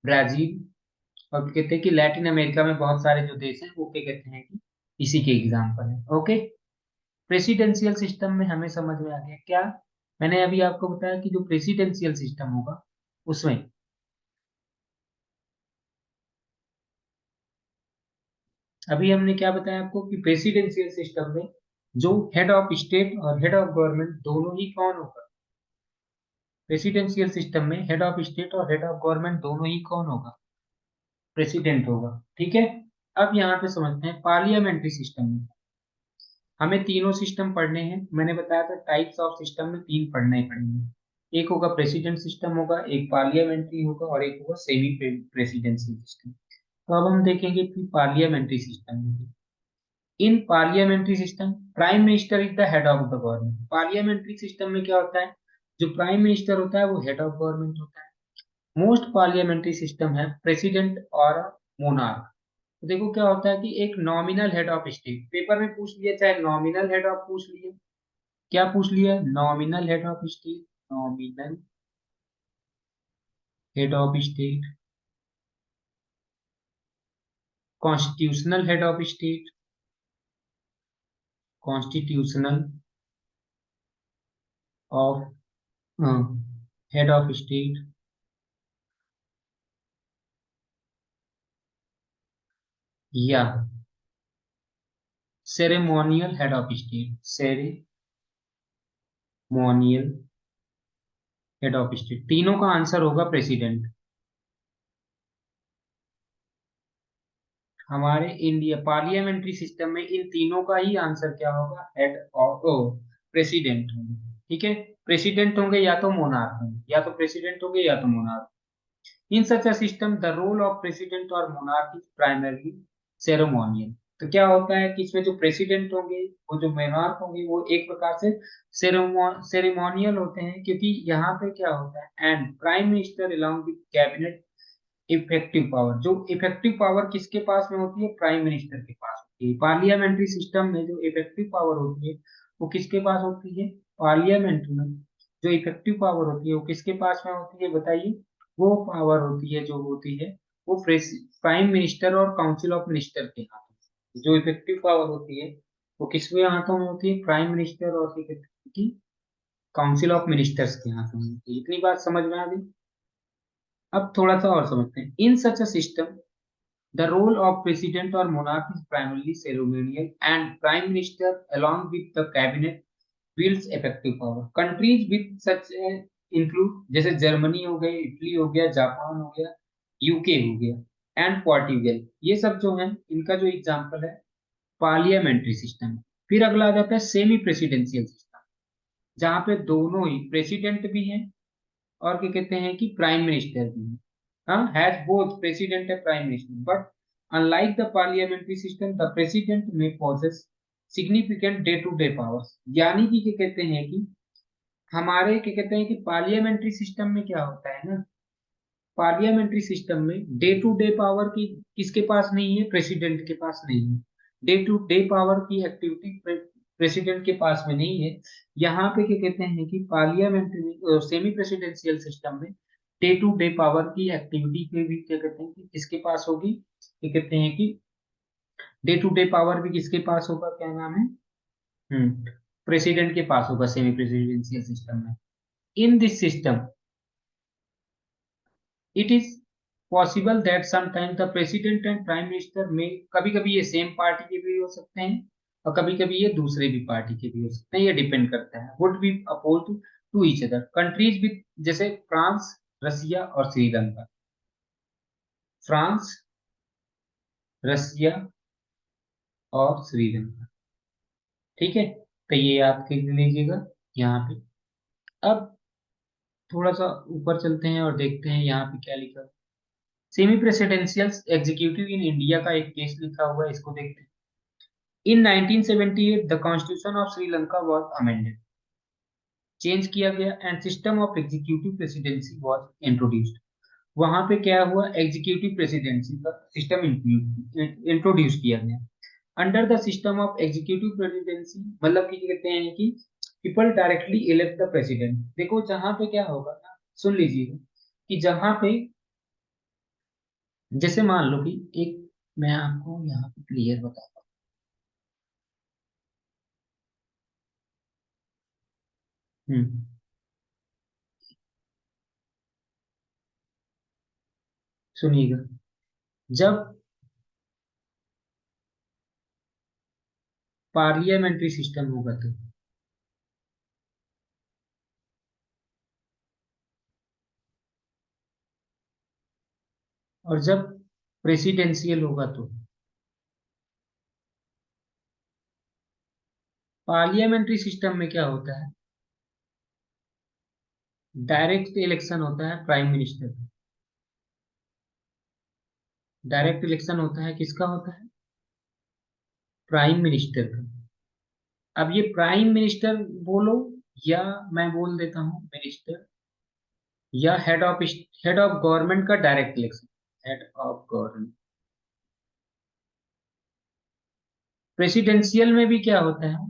ब्राजील, और कहते हैं कि लैटिन अमेरिका में बहुत सारे जो देश हैं वो क्या कहते हैं कि इसी के एग्जांपल है। ओके, प्रेसिडेंशियल सिस्टम में हमें समझ में आ गया क्या, मैंने अभी आपको बताया कि जो प्रेसिडेंशियल सिस्टम होगा उसमें, अभी हमने क्या बताया आपको कि प्रेसिडेंशियल सिस्टम में जो हेड ऑफ स्टेट और हेड ऑफ गवर्नमेंट दोनों ही कौन होगा, प्रेसिडेंशियल सिस्टम में हेड ऑफ स्टेट और हेड ऑफ गवर्नमेंट दोनों ही कौन होगा, प्रेसिडेंट होगा। ठीक है, अब यहाँ पे समझते हैं पार्लियामेंट्री सिस्टम में। हमें तीनों सिस्टम पढ़ने हैं, मैंने बताया था टाइप्स ऑफ सिस्टम में तीन पढ़ने ही पड़ेंगे। एक होगा प्रेसिडेंट सिस्टम होगा, एक पार्लियामेंट्री होगा और एक होगा सेमी प्रेसिडेंशियल सिस्टम। तो अब हम देखेंगे कि पार्लियामेंट्री सिस्टम में, इन parliamentary system prime minister is the head of the government. Parliamentary system में क्या होता है, जो प्राइम मिनिस्टर होता है वो हेड ऑफ गवर्नमेंट होता है। मोस्ट पार्लियामेंट्री सिस्टम है प्रेसिडेंट और मोनार्क। तो देखो क्या होता है कि एक nominal head of state, paper में पूछ लिया, चाहे नॉमिनल हेड ऑफ पूछ लिया, क्या पूछ लिया, nominal head of state, nominal head of state, constitutional head of state, constitutional of head of state, या ceremonial head of state, ceremonial head of state. तीनों का आंसर होगा प्रेसिडेंट। हमारे इंडिया पार्लियामेंट्री सिस्टम में इन तीनों का ही आंसर क्या होगा, हेड ऑफ प्रेसिडेंट होंगे। ठीक है, प्रेसिडेंट होंगे या तो मोनार्क होंगे, या तो प्रेसिडेंट होंगे या तो monarch. In such a system the role of president और मोनार्क इज प्राइमरली सेरेमोनियल। तो क्या होता है कि इसमें जो प्रेसिडेंट होंगे, वो जो मोनार्क होंगे, वो एक प्रकार से सेरेमोनियल होते हैं, क्योंकि यहाँ पे क्या होता है, and prime minister along with cabinet effective power. जो इफेक्टिव पावर किसके पास में होती है, प्राइम मिनिस्टर के पास होती है। पार्लियामेंट्री सिस्टम में जो इफेक्टिव पावर होती है वो किसके पास होती है, पार्लियामेंट में जो इफेक्टिव पावर होती है वो किसके पास में होती है, बताइए। वो पावर होती है जो होती है वो प्राइम मिनिस्टर और काउंसिल ऑफ मिनिस्टर के हाथ में। जो इफेक्टिव पावर होती है वो किसके हाथों में होती है? प्राइम मिनिस्टर और क्या कहते हैं कि काउंसिल ऑफ मिनिस्टर्स के हाथों में होती है। इतनी बात समझ में आ गई। अब थोड़ा सा और समझते हैं। In such a system the role of president or monarch is primarily ceremonial, and prime minister, along with the cabinet, wields effective power. Countries with such include जैसे जर्मनी हो गए, इटली हो गया, जापान हो गया, यूके हो गया, and Portugal. ये सब जो है इनका जो एग्जांपल है पार्लियामेंट्री सिस्टम। फिर अगला आ जाता है सेमी प्रेसिडेंशियल सिस्टम, जहाँ पे दोनों ही प्रेसिडेंट भी हैं और क्या कहते हैं कि प्राइम मिनिस्टर भी है। हाँ, has both president and prime minister, but unlike the parliamentary system the president में possess significant day to day powers. यानी कि क्या कहते हैं कि हमारे क्या कहते हैं कि पार्लियामेंट्री सिस्टम में क्या होता है ना, पार्लियामेंट्री सिस्टम में डे टू डे पावर की किसके पास नहीं है? प्रेसिडेंट के पास नहीं है। डे टू डे पावर की एक्टिविटी प्रेसिडेंट के पास में नहीं है। यहाँ पे क्या कहते हैं कि पार्लियामेंट्री सेमी प्रेसिडेंशियल सिस्टम में डे टू डे पावर की एक्टिविटी पे भी क्या कहते हैं कि किसके पास होगी? क्या कहते हैं कि डे टू डे पावर भी किसके पास होगा? क्या नाम है? प्रेसिडेंट के पास होगा सेमी प्रेसिडेंशियल सिस्टम में। In this system it is possible that sometime the president and prime minister में, कभी कभी ये सेम पार्टी के भी हो सकते हैं और कभी कभी ये दूसरे भी पार्टी के भी हो सकते हैं, ये डिपेंड करता है। Would be oppose to each other countries with, जैसे फ्रांस, रसिया और श्रीलंका। फ्रांस, रसिया और श्रीलंका। ठीक है, तो ये आप लिख लीजिएगा यहाँ पे। अब थोड़ा सा ऊपर चलते हैं और देखते हैं यहाँ पे क्या लिखा है। Semi presidential executive in India का एक केस लिखा हुआ है, इसको देखते हैं। In 1978, the Constitution of Sri Lanka was amended, change किया गया, and system of executive presidency was introduced. वहां पे क्या हुआ? एग्जीक्यूटिव प्रेसिडेंसी का सिस्टम इंट्रोड्यूस किया गया। Under the system of executive presidency मतलब कि कहते हैं कि people directly elect the president. देखो जहां पे क्या होगा ना, सुन लीजिएगा कि जहां पे जैसे मान लो कि एक, मैं आपको यहाँ पे क्लियर बताता हूँ। सुनिएगा, जब पार्लियामेंट्री सिस्टम होगा तो, और जब प्रेसिडेंशियल होगा तो, पार्लियामेंट्री सिस्टम में क्या होता है? डायरेक्ट इलेक्शन होता है प्राइम मिनिस्टर। डायरेक्ट इलेक्शन होता है, किसका होता है? प्राइम मिनिस्टर का। अब ये प्राइम मिनिस्टर बोलो या मैं बोल देता हूँ मिनिस्टर, या हेड ऑफ गवर्नमेंट का direct election, head of government. Presidential में भी क्या होता है?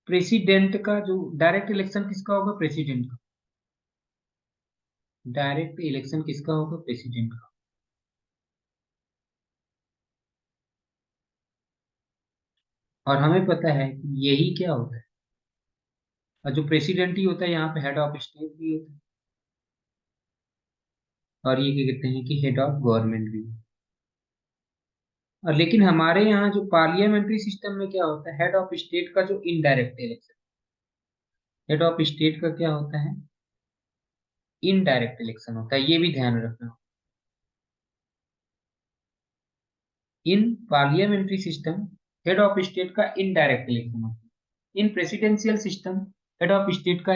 प्रेसिडेंट का जो डायरेक्ट इलेक्शन किसका होगा? प्रेसिडेंट का। डायरेक्ट इलेक्शन किसका होगा? प्रेसिडेंट का। और हमें पता है कि यही क्या होता है, और जो प्रेसिडेंट ही होता है यहाँ पे हेड ऑफ स्टेट भी होता है, और ये क्या कहते हैं कि हेड ऑफ गवर्नमेंट भी। और लेकिन हमारे यहाँ जो पार्लियामेंट्री सिस्टम में क्या होता है? हेड ऑफ स्टेट का जो indirect election, head of state का क्या होता है? इनडायरेक्ट इलेक्शन होता है, ये भी ध्यान रखना। In parliamentary system head of state का इनडायरेक्ट इलेक्शन होता है। In presidential system head of state का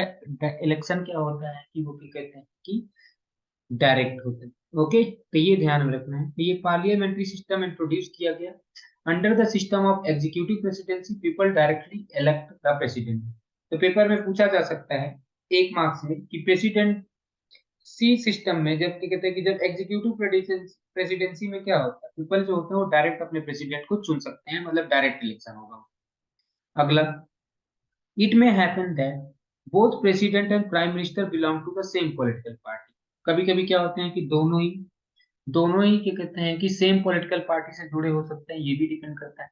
इलेक्शन क्या होता है कि वो क्या कहते हैं कि डायरेक्ट होता है। ओके, तो ये ध्यान में रखना है। तो ये पार्लियामेंट्री सिस्टम इंट्रोड्यूस किया गया। Under the system of executive presidency people directly elect the president. तो पेपर में पूछा जा सकता है एक मार्क्स में कि प्रेसिडेंट सी सिस्टम में जब क्या कहते हैं कि जब एग्जीक्यूटिव प्रेसिडेंसी में क्या होता है, पीपल जो होते हैं वो डायरेक्ट अपने प्रेसिडेंट को चुन सकते हैं, मतलब डायरेक्ट इलेक्शन होगा। अगला, it may happen that both president and prime minister belong to the same political party. कभी कभी क्या होते हैं कि दोनों ही क्या कहते हैं कि सेम पॉलिटिकल पार्टी से जुड़े हो सकते हैं, ये भी डिपेंड करता है।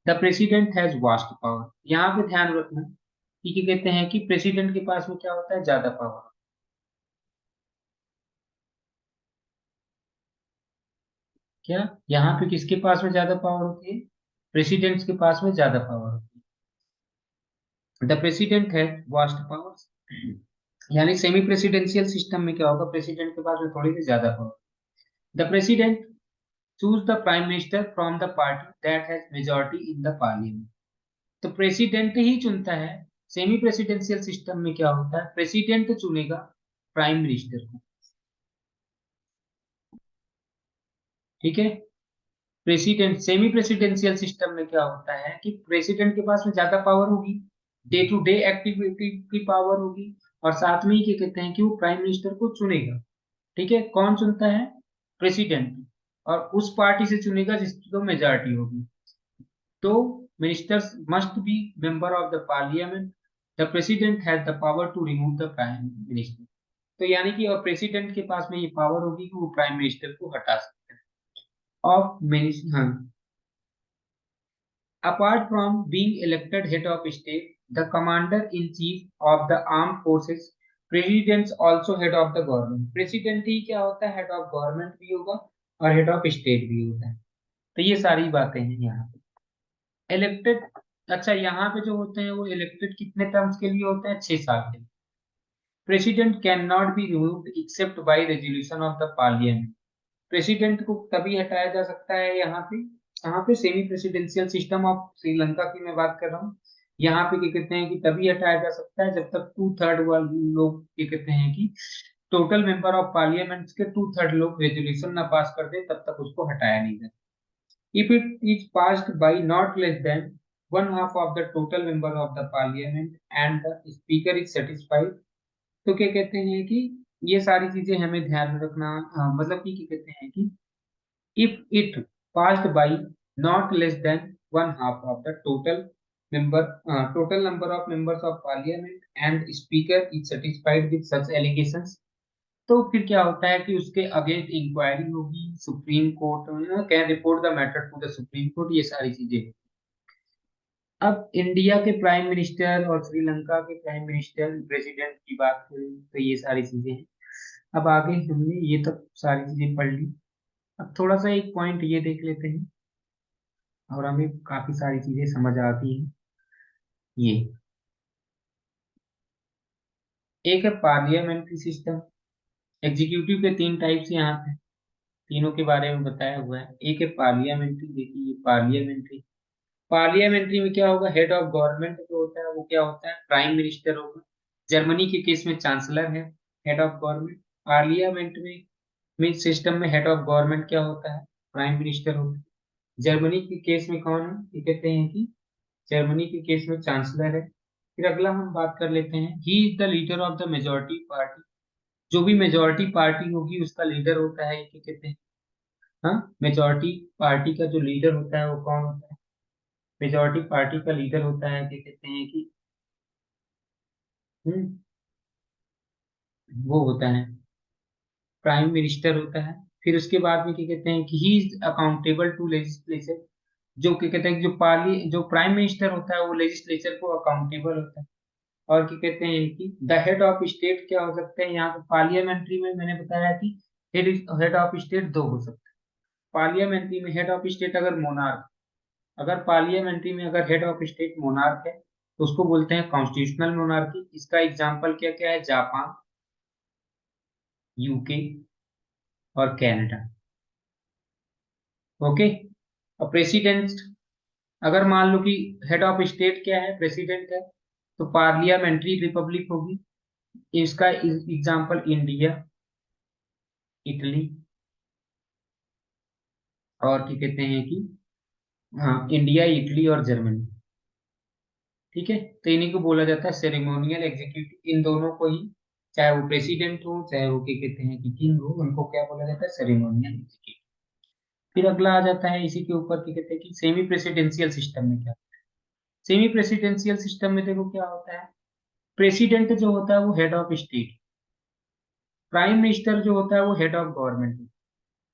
The president has vast power. यहाँ पे ध्यान रखना कि क्या कहते हैं कि प्रेसिडेंट के पास में क्या होता है, ज्यादा पावर। क्या यहाँ पे किसके पास में ज्यादा पावर होती है, प्रेसिडेंट के पास में ज्यादा पावर होती है। The president has vast power, यानी सेमी प्रेसिडेंशियल सिस्टम में क्या होगा, प्रेसिडेंट के पास में थोड़ी सी ज्यादा power. The president choose the prime minister from the party that has majority in the parliament. तो प्रेसिडेंट ही चुनता है। सेमी प्रेसिडेंशियल सिस्टम में क्या होता है, प्रेसिडेंट चुनेगा प्राइम मिनिस्टर को। ठीक है। प्रेसिडेंट सेमी प्रेसिडेंशियल सिस्टम में क्या होता है कि प्रेसिडेंट के पास में ज्यादा पावर होगी, डे टू डे एक्टिविटी की पावर होगी, और साथ में ही क्या कहते हैं कि वो प्राइम मिनिस्टर को चुनेगा। ठीक है, कौन चुनता है, प्रेसिडेंट, और उस पार्टी से चुनेगा जिसकी तो मेजॉरिटी होगी। तो ministers must be member of the parliament. The president has the power to remove the prime minister. तो यानी कि और प्रेसिडेंट के पास में ये पावर होगी कि वो प्राइम मिनिस्टर को हटा सकते हैं। ऑफ मिनिस्टर, हाँ। Apart from being elected head of state, the commander-in-chief of the armed forces, president also head of the government। President ही क्या होता है, हेड ऑफ गवर्नमेंट भी होगा और हेड ऑफ स्टेट भी होता है। तो ये सारी बातें हैं यहाँ पे इलेक्टेड। अच्छा, यहाँ पे जो होते हैं वो इलेक्टेड कितने टर्म्स के लिए होते हैं, 6 साल के लिए। President can not be removed except by resolution of the parliament. President को तभी हटाया जा सकता है यहाँ पे semi presidential system of Sri Lanka की मैं बात कर रहा हूँ। यहाँ पे क्या कहते हैं कि तभी हटाया जा सकता है जब तक 2/3 वाले लोग क्या कहते हैं कि टोटल मेंबर ऑफ पार्लियामेंट के 2/3 लोग रेजोल्यूशन ना पास कर दे, तब तक उसको हटाया नहीं जाता। If it is passed by not less than 1/2 of the total member of the parliament and the speaker is satisfied. तो क्या कहते हैं कि ये सारी चीजें हमें ध्यान में रखना, मतलब कि क्या कहते हैं कि if it passed by not less than 1/2 of the total number of members of parliament and speaker is satisfied with such allegations। तो फिर क्या होता है कि उसके अगेंस्ट इंक्वायरी होगी, supreme court can report the matter to the supreme court, ये सारी चीजें। अब इंडिया के प्राइम मिनिस्टर और श्रीलंका के प्राइम मिनिस्टर प्रेसिडेंट की बात करें तो ये सारी चीजें हैं। अब आगे हमने ये तक सारी चीजें पढ़ ली। अब थोड़ा सा एक पॉइंट ये देख लेते हैं और हमें काफी सारी चीजें समझ आती हैं। ये एक है पार्लियामेंट्री सिस्टम। एग्जीक्यूटिव के 3 टाइप्स यहाँ पे, तीनों के बारे में बताया हुआ है। एक है पार्लियामेंट्री, देखिए ये पार्लियामेंट्री। पार्लियामेंट्री में क्या होगा, हेड ऑफ गवर्नमेंट जो होता है वो क्या होता है, प्राइम मिनिस्टर होगा। जर्मनी के केस में चांसलर है हेड ऑफ गवर्नमेंट। पार्लियामेंट में सिस्टम में हेड ऑफ गवर्नमेंट क्या होता है, प्राइम मिनिस्टर होता है। जर्मनी के केस में कौन है, ये कहते हैं कि जर्मनी के केस में चांसलर है। फिर अगला हम बात कर लेते हैं, he is the leader of the majority party. जो भी मेजोरिटी पार्टी होगी उसका लीडर होता है, ये क्या कहते हैं, हाँ, मेजोरिटी पार्टी का जो लीडर होता है वो कौन होता है, मेजोरिटी पार्टी का लीडर होता है, क्या कहते हैं कि हम्म, वो होता है प्राइम मिनिस्टर होता है। फिर उसके बाद में क्या कहते हैं कि he is accountable to legislature. जो क्या कहते हैं कि जो प्राइम मिनिस्टर होता है वो लेजिस्लेचर को अकाउंटेबल होता है। और क्या कहते हैं कि द हेड ऑफ स्टेट क्या हो सकते हैं, यहाँ पे पार्लियामेंट्री में मैंने बताया कि हेड हेड ऑफ स्टेट 2 हो सकते हैं। पार्लियामेंट्री में हेड ऑफ स्टेट अगर मोनार्क, अगर पार्लियामेंट्री में अगर हेड ऑफ स्टेट मोनार्क है तो उसको बोलते हैं कॉन्स्टिट्यूशनल मोनार्की। इसका एग्जाम्पल क्या क्या है, जापान, यूके और कनाडा। ओके। और प्रेसिडेंट, अगर मान लो कि हेड ऑफ स्टेट क्या है, प्रेसिडेंट है, तो पार्लियामेंट्री रिपब्लिक होगी। इसका एग्जाम्पल इंडिया, इटली और क्या कहते हैं कि हाँ, इंडिया, इटली और जर्मनी। ठीक है, तो इन्हीं को बोला जाता है सेरेमोनियल एग्जीक्यूटिव। इन दोनों को ही, चाहे वो प्रेसिडेंट हो चाहे वो क्या कहते हैं कि किंग हो, उनको क्या बोला जाता है, सेरेमोनियल एग्जीक्यूटिव। फिर अगला आ जाता है इसी के ऊपर, क्या कहते हैं कि सेमी प्रेसिडेंशियल सिस्टम में क्या। सेमी प्रेसिडेंशियल सिस्टम में देखो क्या होता है, प्रेसिडेंट जो होता है वो head of state, prime minister जो होता है वो हेड ऑफ गवर्नमेंट।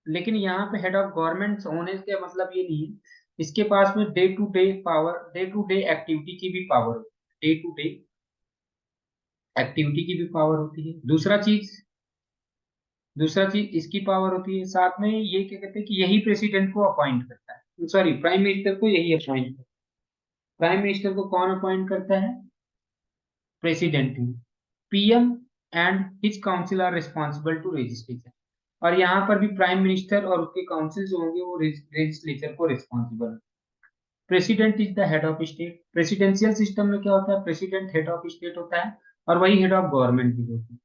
लेकिन यहाँ पे हेड ऑफ गवर्नमेंट होने का मतलब ये नहीं है इसके पास में day to day power, day to day activity की भी power, day to day activity की भी पावर होती है। दूसरा चीज इसकी पावर होती है। साथ में ये क्या कहते हैं कि यही प्रेसिडेंट को अपॉइंट करता है, सॉरी प्राइम मिनिस्टर को यही अपॉइंट करता है। प्राइम मिनिस्टर को कौन अपॉइंट करता है? प्रेसिडेंट ही। PM and his council are responsible to legislature. और यहाँ पर भी प्राइम मिनिस्टर और उसके काउंसिल जो होंगे वो लेजिस्लेचर को responsible. President is the head of state. Presidential system में क्या होता है? प्रेसिडेंट हेड ऑफ स्टेट होता है और वही हेड ऑफ गवर्नमेंट भी होती है।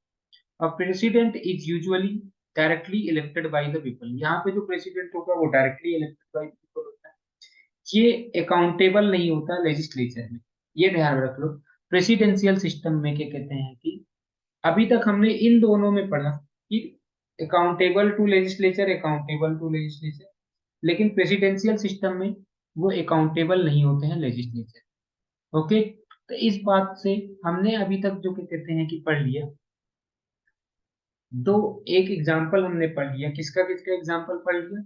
अब president is usually directly elected by the people. यहाँ पे जो प्रेसिडेंट होगा वो डायरेक्टली इलेक्टेड बाय पीपल होता है। ये अकाउंटेबल नहीं होता लेजिस्लेचर में, ये ध्यान रख लो। प्रेसिडेंशियल सिस्टम में क्या कहते हैं कि अभी तक हमने इन दोनों में पढ़ा कि अकाउंटेबल टू लेजिस्लेचर, लेकिन प्रेसिडेंशियल सिस्टम में वो अकाउंटेबल नहीं होते हैं लेजिस्लेचर। ओके, तो इस बात से हमने अभी तक जो क्या कहते हैं कि पढ़ लिया, दो एक एग्जाम्पल हमने पढ़ लिया। किसका किसका एग्जाम्पल पढ़ लिया?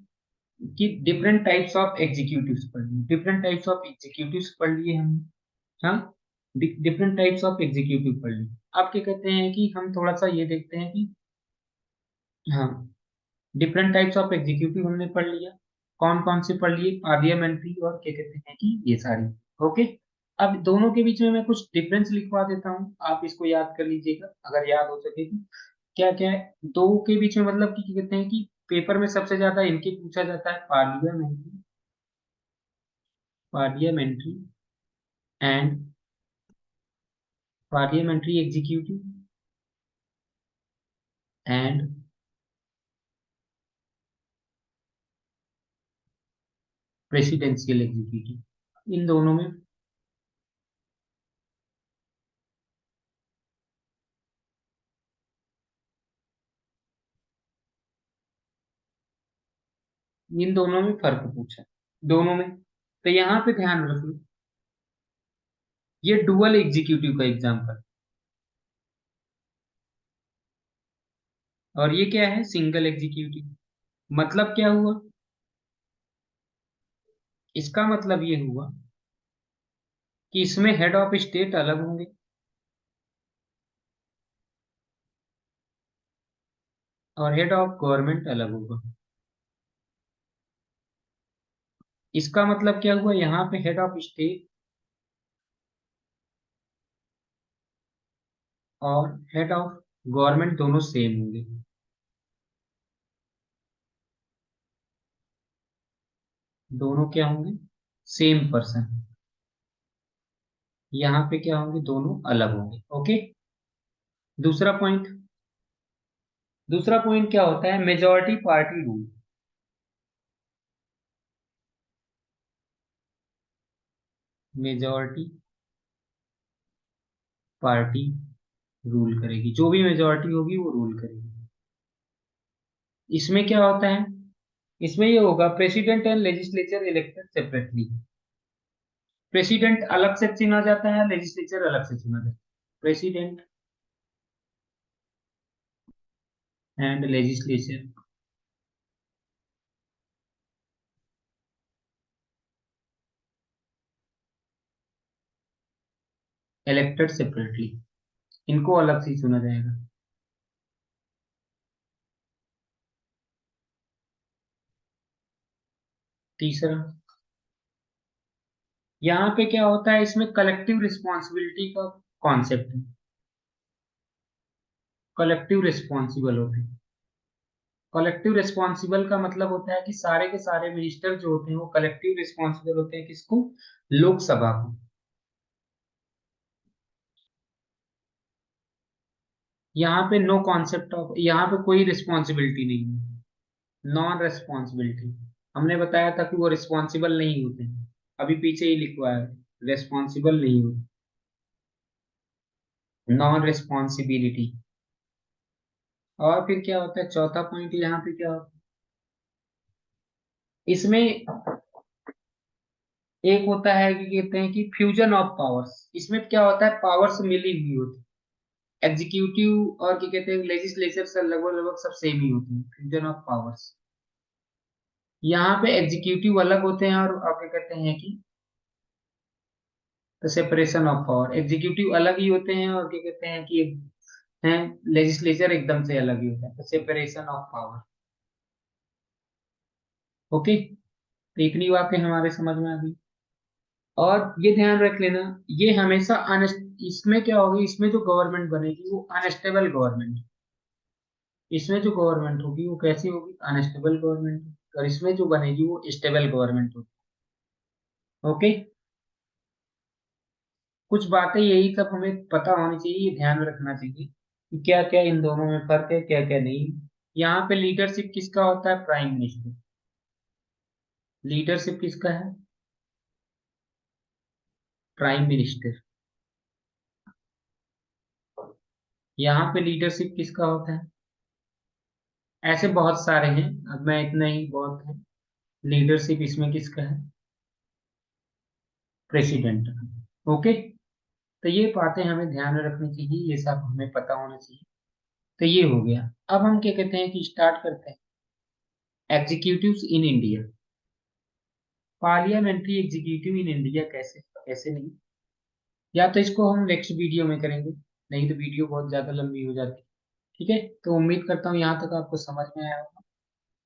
कि डिफरेंट टाइप्स ऑफ एग्जीक्यूटिव्स पढ़ लिए, डिफरेंट टाइप्स ऑफ एग्जीक्यूटिव्स पढ़ लिए हमने। हाँ, डिफरेंट टाइप्स ऑफ एग्जीक्यूटिव पढ़ लिए। अब क्या कहते हैं कि हम थोड़ा सा ये देखते हैं कि हाँ, डिफरेंट टाइप्स ऑफ एग्जीक्यूटिव हमने पढ़ लिया। कौन कौन से पढ़ लिए? पार्लियामेंट्री और क्या कहते हैं कि ये सारी। ओके, अब दोनों के बीच में मैं कुछ डिफरेंस लिखवा देता हूँ, आप इसको याद कर लीजिएगा अगर याद हो सके तो। क्या क्या है दो के बीच में? मतलब कि क्या कहते हैं कि पेपर में सबसे ज्यादा इनके पूछा जाता है, parliamentary and parliamentary executive and presidential executive, इन दोनों में, इन दोनों में फर्क पूछा, दोनों में। तो यहाँ पे ध्यान रखिए, ये डुअल एग्जीक्यूटिव का एग्जांपल, और ये क्या है? Single executive. मतलब क्या हुआ? इसका मतलब ये हुआ कि इसमें हेड ऑफ स्टेट अलग होंगे और हेड ऑफ गवर्नमेंट अलग होगा। इसका मतलब क्या हुआ? यहाँ पे हेड ऑफ स्टेट और हेड ऑफ गवर्नमेंट दोनों सेम होंगे। दोनों क्या होंगे? Same person. यहाँ पे क्या होंगे? दोनों अलग होंगे। ओके, दूसरा पॉइंट, दूसरा पॉइंट क्या होता है? Majority party rule. Majority party rule करेगी, जो भी मेजॉरिटी होगी वो रूल करेगी। इसमें क्या होता है? इसमें ये होगा president and legislature elected separately. President अलग से चुना जाता है, लेजिस्लेचर अलग से चुना जाता है। President and legislature elected separately, इनको अलग से चुना जाएगा। तीसरा, यहाँ पे क्या होता है? इसमें कलेक्टिव रिस्पॉन्सिबिलिटी का कॉन्सेप्ट है। कलेक्टिव रिस्पॉन्सिबल होते हैं। कलेक्टिव रिस्पॉन्सिबल का मतलब होता है कि सारे के सारे मिनिस्टर जो होते हैं वो कलेक्टिव रिस्पॉन्सिबल होते हैं। किसको? लोकसभा को। यहाँ पे नो कॉन्सेप्ट ऑफ, यहाँ पे कोई रिस्पॉन्सिबिलिटी नहीं है। नॉन रिस्पॉन्सिबिलिटी, हमने बताया था कि वो रिस्पॉन्सिबल नहीं होते हैं, अभी पीछे ही लिखवा है, रिस्पॉन्सिबल नहीं होते। Non responsibility. और फिर क्या होता है? चौथा पॉइंट यहाँ पे क्या होता है? इसमें एक होता है कि कहते हैं कि फ्यूजन ऑफ पावर्स। इसमें क्या होता है? पावर्स मिली हुई होती है। एग्जीक्यूटिव और क्या कहते हैं लेजिस्लेचर से लगभग लगभग सब सेम ही होती है। Fusion of powers. यहाँ पे एग्जीक्यूटिव अलग होते हैं और क्या कहते हैं कि सेपरेशन ऑफ पावर, एग्जीक्यूटिव अलग ही होते हैं और क्या कहते हैं कि हैं लेजिस्लेचर एकदम से अलग ही होता है, सेपरेशन ऑफ पावर। ओके, तो इतनी बातें हमारे समझ में आ गई। और ये ध्यान रख लेना, ये हमेशा इसमें क्या होगी, इसमें जो गवर्नमेंट बनेगी वो अनस्टेबल गवर्नमेंट, इसमें जो गवर्नमेंट होगी वो कैसी होगी, अनस्टेबल गवर्नमेंट, और इसमें जो बनेगी वो स्टेबल गवर्नमेंट होगी। ओके, कुछ बातें यही सब हमें पता होनी चाहिए, ये ध्यान रखना चाहिए कि क्या क्या इन दोनों में फर्क है, क्या क्या नहीं। यहाँ पे लीडरशिप किसका होता है, प्राइम मिनिस्टर। लीडरशिप किसका है, प्राइम मिनिस्टर। यहाँ पे लीडरशिप किसका होता है, ऐसे बहुत सारे हैं, अब मैं इतना ही बहुत है। लीडरशिप इसमें किसका है, प्रेसिडेंट। ओके, तो ये बातें हमें ध्यान में रखनी चाहिए, ये सब हमें पता होना चाहिए। तो ये हो गया। अब हम क्या कहते हैं कि स्टार्ट करते हैं executives in India, parliamentary executive in India कैसे, कैसे नहीं, या तो इसको हम नेक्स्ट वीडियो में करेंगे, नहीं तो वीडियो बहुत ज्यादा लंबी हो जाती है। ठीक है, तो उम्मीद करता हूँ यहाँ तक आपको समझ में आया होगा,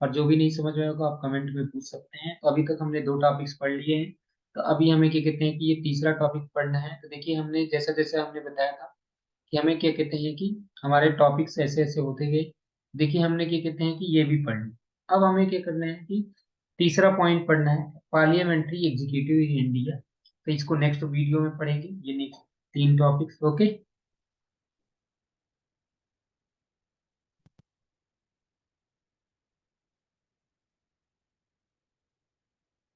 और जो भी नहीं समझ में आया होगा आप कमेंट में पूछ सकते हैं। तो अभी तक हमने दो टॉपिक्स पढ़ लिए हैं, तो अभी हमें क्या कहते हैं कि ये तीसरा टॉपिक पढ़ना है। तो देखिए हमने जैसा जैसा हमने बताया था कि हमें क्या कहते हैं कि हमारे टॉपिक्स ऐसे ऐसे होते गए। देखिए हमने क्या कहते हैं कि ये भी पढ़ लिया, अब हमें क्या करना है कि तीसरा पॉइंट पढ़ना है, पार्लियामेंट्री एग्जीक्यूटिव इन इंडिया। तो इसको नेक्स्ट वीडियो में पढ़ेंगे, ये नेक्स्ट तीन टॉपिक्स। ओके।